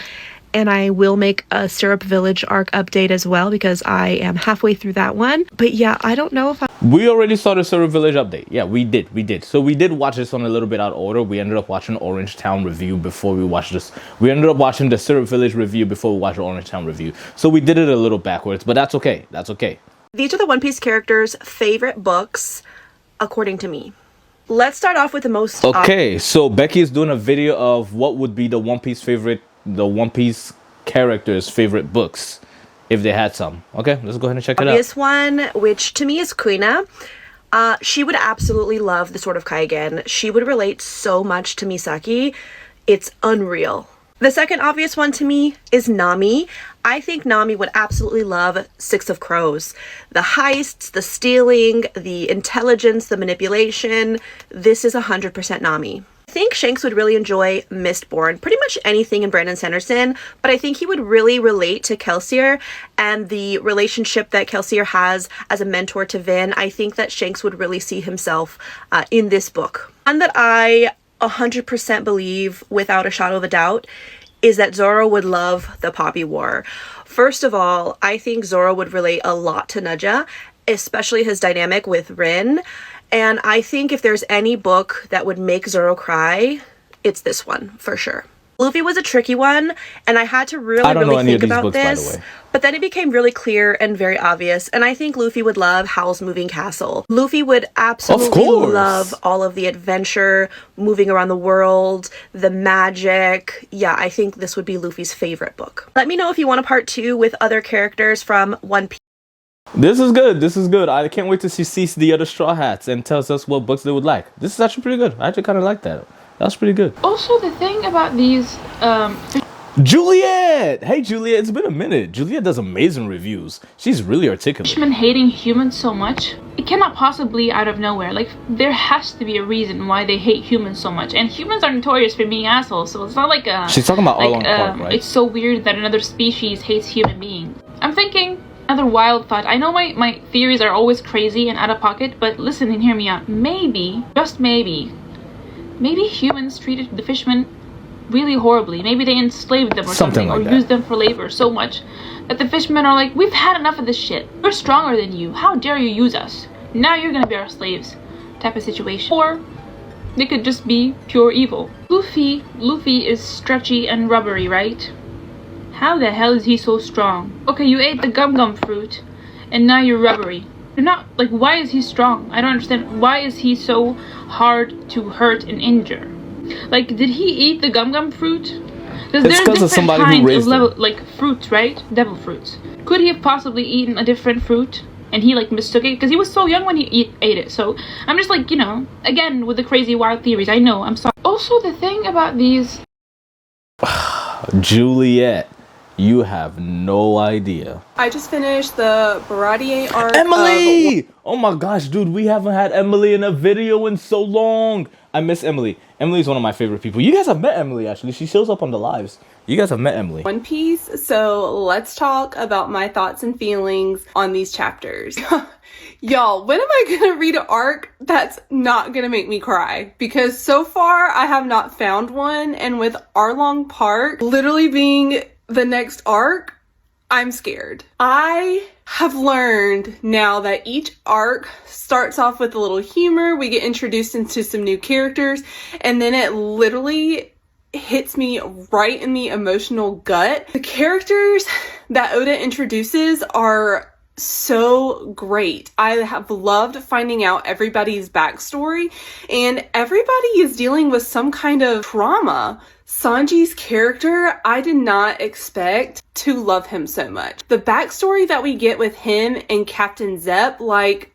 G: And I will make a Syrup Village arc update as well, because I am halfway through that one. But yeah, I don't know if
A: We already saw the Syrup Village update. Yeah, we did. So we did watch this one a little bit out of order. We ended up watching Orange Town review before we watched this. We ended up watching the Syrup Village review before we watched the Orange Town review. So we did it a little backwards, but that's okay. That's okay.
G: These are the One Piece characters' favorite books, according to me. Let's start off with the most...
A: Okay, so Becky is doing a video of what would be the One Piece characters' favorite books, if they had some. Okay, let's go ahead and check it out.
G: This one, which to me is Kuina. She would absolutely love the Sword of Kaigen. She would relate so much to Misaki. It's unreal. The second obvious one to me is Nami. I think Nami would absolutely love Six of Crows. The heists, the stealing, the intelligence, the manipulation. This is 100% Nami. I think Shanks would really enjoy Mistborn, pretty much anything in Brandon Sanderson, but I think he would really relate to Kelsier and the relationship that Kelsier has as a mentor to Vin. I think that Shanks would really see himself in this book. One that I 100% believe, without a shadow of a doubt, is that Zoro would love the Poppy War. First of all, I think Zoro would relate a lot to Naja, especially his dynamic with Rin. And I think if there's any book that would make Zoro cry, it's this one, for sure. Luffy was a tricky one, and I had to
A: I don't know
G: really
A: any of
G: think
A: these
G: about
A: books, by the
G: this.
A: way.
G: But then it became really clear and very obvious, and I think Luffy would love Howl's Moving Castle. Luffy would absolutely love all of the adventure, moving around the world, the magic. Yeah, I think this would be Luffy's favorite book. Let me know if you want a part 2 with other characters from One Piece.
A: This is good. This is good. I can't wait to see the other Straw Hats and tells us what books they would like. This is actually pretty good. I actually kind of like that. That's pretty good.
C: Also, the thing about these
A: Juliette! Hey, Juliette, it's been a minute. Juliette does amazing reviews. She's really articulate.
C: fishmen hating humans so much, it cannot possibly out of nowhere. Like, there has to be a reason why they hate humans so much. And humans are notorious for being assholes, so it's not like
A: She's talking about Arlong Park, right?
C: it's so weird that another species hates human beings. I'm thinking another wild thought. I know my theories are always crazy and out of pocket, but listen and hear me out. Maybe, just maybe humans treated the fishmen really horribly. Maybe they enslaved them or something
A: like
C: or
A: that.
C: used them for labor so much that the fishermen are like, we've had enough of this shit. We're stronger than you. How dare you use us? Now you're gonna be our slaves type of situation. Or they could just be pure evil. Luffy is stretchy and rubbery, right? How the hell is he so strong? Okay, you ate the gum fruit and now you're rubbery. You're not, like, why is he strong? I don't understand. Why is he so hard to hurt and injure? Like, did he eat the gum fruit? Because there's different kinds of like fruits, right? Devil fruits. Could he have possibly eaten a different fruit and he like mistook it? Because he was so young when he ate it. So I'm just like, you know, again with the crazy wild theories. I know, I'm sorry. Also, the thing about these
A: Juliette, you have no idea.
J: I just finished the Baratier arc.
A: Emily! Oh my gosh, dude, we haven't had Emily in a video in so long. I miss Emily. Emily's one of my favorite people. You guys have met Emily, actually. She shows up on the lives. You guys have met Emily.
J: One Piece. So let's talk about my thoughts and feelings on these chapters. Y'all, when am I gonna read an arc that's not gonna make me cry? Because so far I have not found one, and with Arlong Park literally being the next arc, I'm scared. I have learned now that each arc starts off with a little humor. We get introduced into some new characters, and then it literally hits me right in the emotional gut. The characters that Oda introduces are so great. I have loved finding out everybody's backstory, and everybody is dealing with some kind of trauma. Sanji's character, I did not expect to love him so much. The backstory that we get with him and Captain Zepp, like,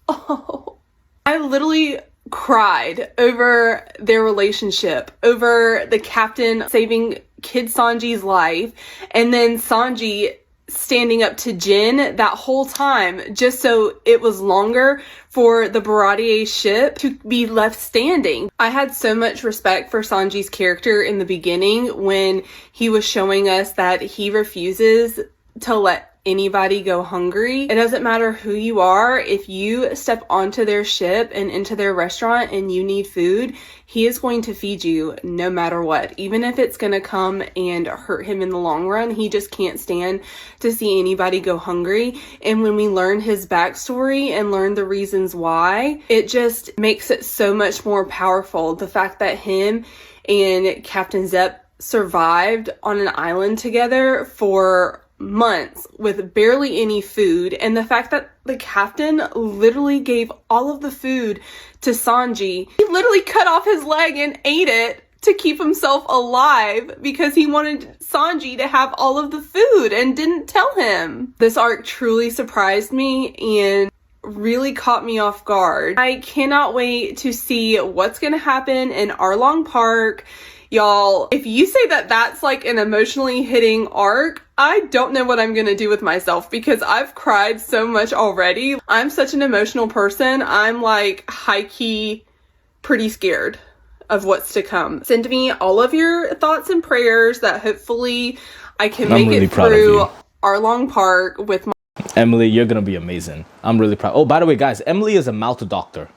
J: oh, I literally cried over their relationship, over the captain saving Kid Sanji's life, and then Sanji standing up to Jin that whole time just so it was longer for the Baratier ship to be left standing. I had so much respect for Sanji's character in the beginning when he was showing us that he refuses to let anybody go hungry. It doesn't matter who you are. If you step onto their ship and into their restaurant and you need food, he is going to feed you no matter what. Even if it's going to come and hurt him in the long run, he just can't stand to see anybody go hungry. And when we learn his backstory and learn the reasons why, it just makes it so much more powerful. The fact that him and Captain Zepp survived on an island together for months with barely any food, and the fact that the captain literally gave all of the food to Sanji. He literally cut off his leg and ate it to keep himself alive because he wanted Sanji to have all of the food and didn't tell him. This arc truly surprised me and really caught me off guard. I cannot wait to see what's gonna happen in Arlong Park. Y'all, if you say that that's like an emotionally hitting arc, I don't know what I'm gonna do with myself because I've cried so much already. I'm such an emotional person. I'm like high-key pretty scared of what's to come. Send me all of your thoughts and prayers that hopefully I can make
A: really
J: it
A: proud of
J: through
A: you.
J: Arlong Park with my
A: Emily, you're gonna be amazing. I'm really proud. Oh, by the way, guys, Emily is a mouth doctor.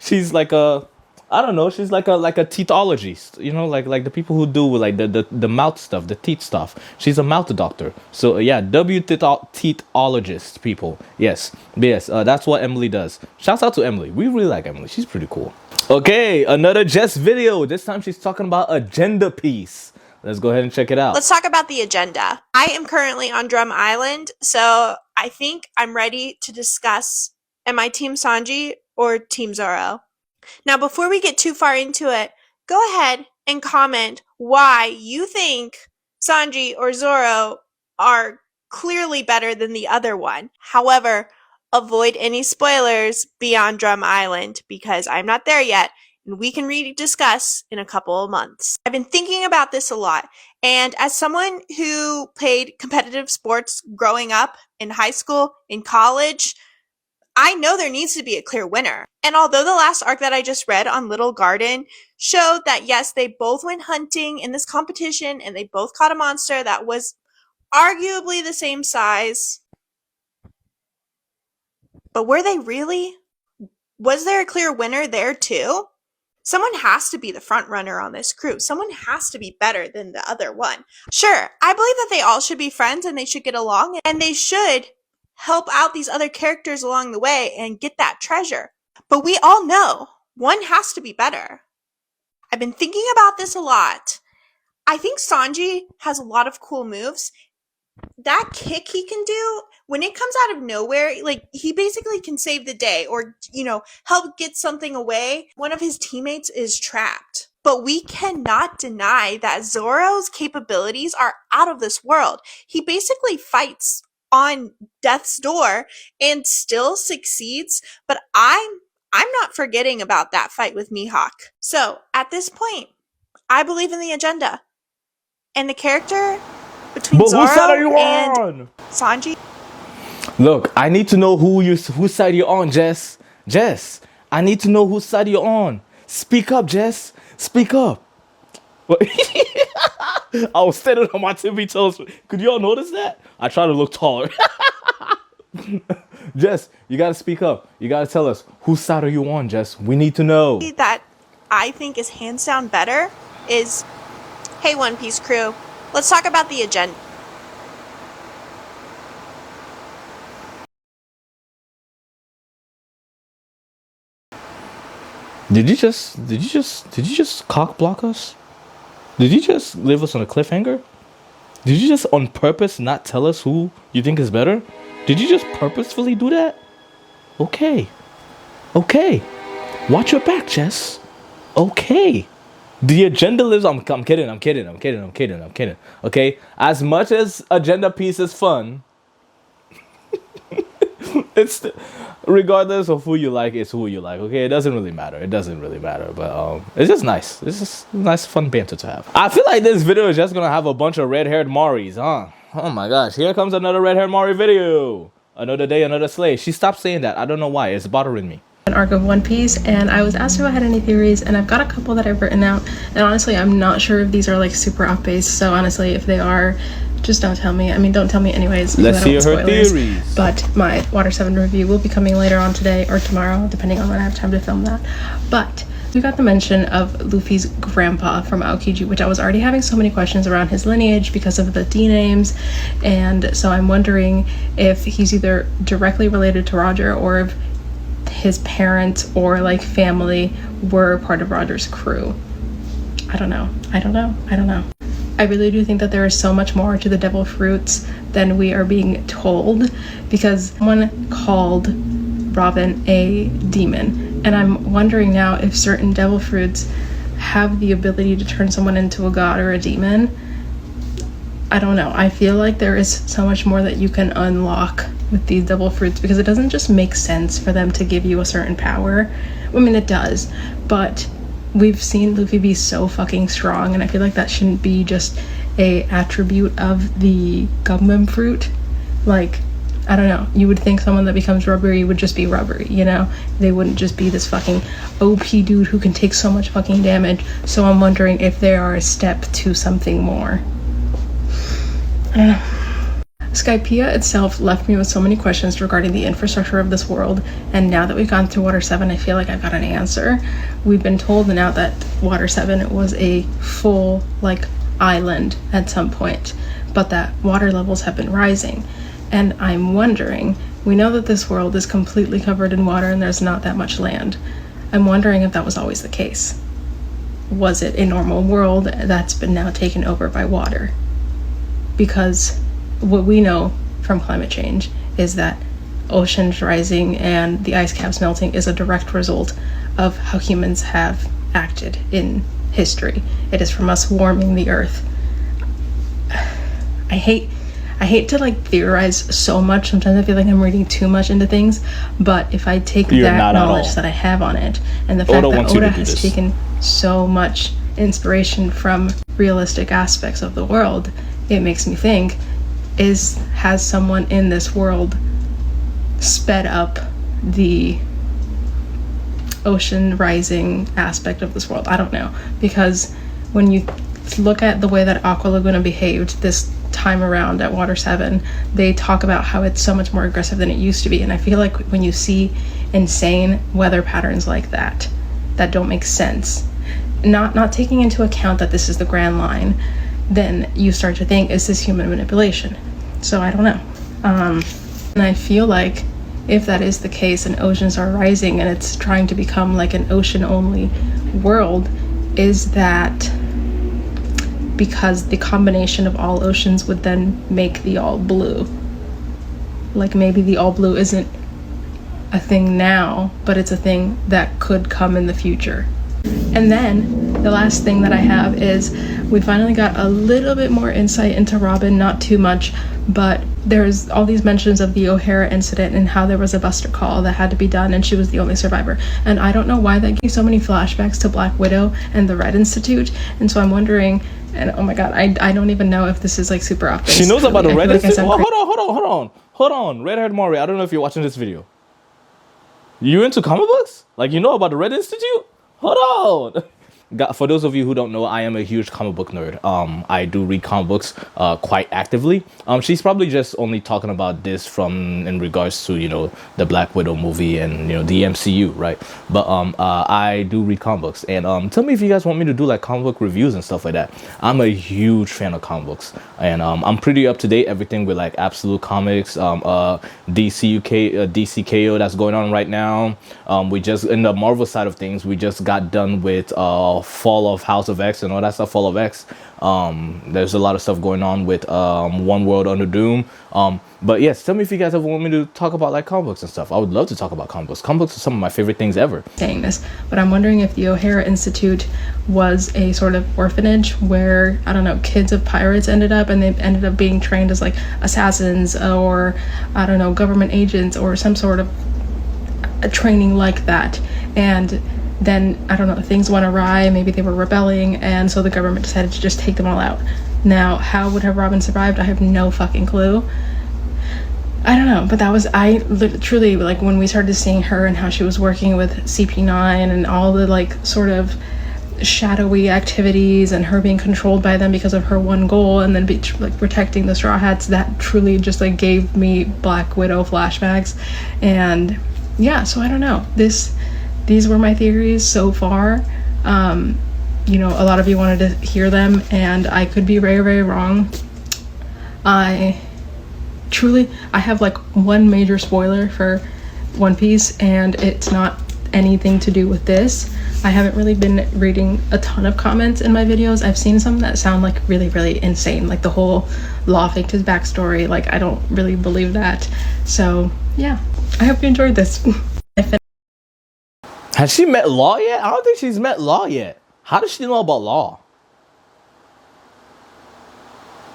A: She's like a, I don't know, she's like a teethologist, you know, like the people who do like the mouth stuff, the teeth stuff. She's a mouth doctor. So yeah, teethologist people. Yes, that's what Emily does. Shouts out to Emily. We really like Emily. She's pretty cool. Okay, another Jess video. This time she's talking about agenda piece. Let's go ahead and check it out.
F: Let's talk about the agenda. I am currently on Drum Island, so I think I'm ready to discuss, am I Team Sanji or Team Zoro? Now, before we get too far into it, go ahead and comment why you think Sanji or Zoro are clearly better than the other one. However, avoid any spoilers beyond Drum Island because I'm not there yet and we can rediscuss in a couple of months. I've been thinking about this a lot, and as someone who played competitive sports growing up in high school, in college, I know there needs to be a clear winner. And although the last arc that I just read on Little Garden showed that yes, they both went hunting in this competition and they both caught a monster that was arguably the same size, but were they really? Was there a clear winner there too? Someone has to be the front runner on this crew. Someone has to be better than the other one. Sure, I believe that they all should be friends and they should get along and they should help out these other characters along the way and get that treasure. But we all know one has to be better. I've been thinking about this a lot. I think Sanji has a lot of cool moves. That kick he can do, when it comes out of nowhere, like, he basically can save the day or, help get something away. One of his teammates is trapped. But we cannot deny that Zoro's capabilities are out of this world. He basically fights on death's door and still succeeds, but I'm not forgetting about that fight with Mihawk. So, at this point, I believe in the agenda. And the character between
A: But
F: Zoro
A: whose side are you
F: and
A: on?
F: Sanji.
A: Look, I need to know whose side you're on, Jess. Jess, I need to know whose side you're on. Speak up, Jess. Speak up. What? I was standing on my tippy toes. Could y'all notice that? I try to look taller. Jess, you gotta speak up. You gotta tell us whose side are you on, Jess. We need to know.
F: That I think is hands down better is, hey, One Piece crew, let's talk about the agenda.
A: Did you just cock block us? Did you just leave us on a cliffhanger? Did you just on purpose not tell us who you think is better? Did you just purposefully do that? Okay. Watch your back, Jess. Okay. The agenda lives. I'm kidding. Okay. As much as agenda piece is fun, it's regardless of who you like, it's who you like. Okay, it doesn't really matter. But it's just nice. It's just nice, fun banter to have. I feel like this video is just gonna have a bunch of red-haired Maris, huh? Oh my gosh, here comes another red-haired Mari video. Another day, another slay. She stopped saying that. I don't know why. It's bothering me.
D: An arc of One Piece, and I was asked if I had any theories, and I've got a couple that I've written out, and honestly I'm not sure if these are like super off base, so honestly if they are, just don't tell me. I mean, don't tell me anyways.
A: Let's hear her
D: spoilers.
A: theories.
D: But my Water 7 review will be coming later on today or tomorrow, depending on when I have time to film that. But we got the mention of Luffy's grandpa from Aokiji, which I was already having so many questions around his lineage because of the D names, and so I'm wondering if he's either directly related to Roger or if his parents or like family were part of Roger's crew. I don't know. I really do think that there is so much more to the devil fruits than we are being told, because someone called Robin a demon, and I'm wondering now if certain devil fruits have the ability to turn someone into a god or a demon. I don't know. I feel like there is so much more that you can unlock with these devil fruits, because it doesn't just make sense for them to give you a certain power. I mean, it does, but we've seen Luffy be so fucking strong, and I feel like that shouldn't be just a attribute of the gum fruit. Like, I don't know, you would think someone that becomes rubbery would just be rubbery, they wouldn't just be this fucking OP dude who can take so much fucking damage. So I'm wondering if they are a step to something more. I don't know. Skypiea itself left me with so many questions regarding the infrastructure of this world, and now that we've gone through Water 7, I feel like I've got an answer. We've been told now that Water 7 was a full, island at some point, but that water levels have been rising. And I'm wondering, we know that this world is completely covered in water and there's not that much land. I'm wondering if that was always the case. Was it a normal world that's been now taken over by water? Because what we know from climate change is that oceans rising and the ice caps melting is a direct result of how humans have acted in history. It is from us warming the earth. I hate to like theorize so much. Sometimes I feel like I'm reading too much into things, but if I take that knowledge that I have on it and the fact that Oda has taken so much inspiration from realistic aspects of the world, it makes me think, has someone in this world sped up the ocean rising aspect of this world? I don't know, because when you look at the way that Aqua Laguna behaved this time around at Water 7, they talk about how it's so much more aggressive than it used to be, and I feel like when you see insane weather patterns like that don't make sense, not taking into account that this is the Grand Line, then you start to think, is this human manipulation? So I don't know. And I feel like if that is the case and oceans are rising and it's trying to become like an ocean only world, is that because the combination of all oceans would then make the all blue? Like maybe the all blue isn't a thing now, but it's a thing that could come in the future. And then the last thing that I have is we finally got a little bit more insight into Robin, not too much, but there's all these mentions of the O'Hara incident and how there was a buster call that had to be done and she was the only survivor. And I don't know why that gave so many flashbacks to Black Widow and the Red Institute. And so I'm wondering, and oh my god, I don't even know if this is like super obvious.
A: She knows about the Red Institute? Well, hold on. Red-haired Maury, I don't know if you're watching this video. You into comic books? Like, you know about the Red Institute? Hold on. For those of you who don't know, I am a huge comic book nerd. I do read comic books quite actively. She's probably just only talking about this in regards to, you know, the Black Widow movie and, you know, the MCU, right? But I do read comic books. And tell me if you guys want me to do like comic book reviews and stuff like that. I'm a huge fan of comic books. And I'm pretty up to date, everything with like Absolute Comics, DCKO that's going on right now. We just, in the Marvel side of things, we just got done with Fall of House of X and all that stuff. Fall of X. There's a lot of stuff going on with One World Under Doom. But yes, tell me if you guys ever want me to talk about like comic books and stuff. I would love to talk about comic books. Comic books are some of my favorite things ever.
D: Saying this, but I'm wondering if the O'Hara Institute was a sort of orphanage where, I don't know, kids of pirates ended up and they ended up being trained as like assassins or, I don't know, government agents or some sort of a training like that. And then, I don't know, things went awry, maybe they were rebelling, and so the government decided to just take them all out. Now, how would have Robin survived? I have no fucking clue. I don't know, but that was, truly, like, when we started seeing her and how she was working with CP9 and all the, like, sort of shadowy activities and her being controlled by them because of her one goal and then like protecting the Straw Hats, that truly just, like, gave me Black Widow flashbacks. And, yeah, so I don't know. These were my theories so far. You know, a lot of you wanted to hear them, and I could be very, very wrong. I have like one major spoiler for One Piece, and it's not anything to do with this. I haven't really been reading a ton of comments in my videos. I've seen some that sound like really, really insane, like the whole Law faked his backstory. Like, I don't really believe that. So yeah, I hope you enjoyed this.
A: Has she met Law yet? I don't think she's met Law yet. How does she know about Law?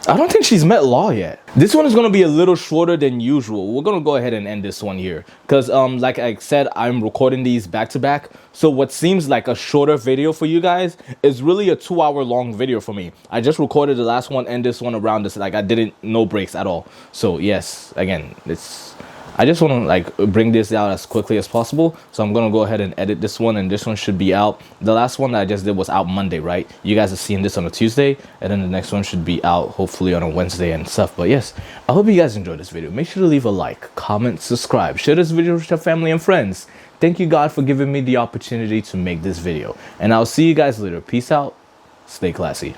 A: I don't think she's met Law yet. This one is going to be a little shorter than usual. We're going to go ahead and end this one here. Because, like I said, I'm recording these back to back. So what seems like a shorter video for you guys is really a 2-hour long video for me. I just recorded the last one and this one around this. Like, I didn't, no breaks at all. So, yes, again, I just want to like bring this out as quickly as possible. So I'm going to go ahead and edit this one, and this one should be out. The last one that I just did was out Monday, right? You guys are seeing this on a Tuesday, and then the next one should be out hopefully on a Wednesday and stuff. But yes, I hope you guys enjoyed this video. Make sure to leave a like, comment, subscribe, share this video with your family and friends. Thank you, God, for giving me the opportunity to make this video. And I'll see you guys later. Peace out. Stay classy.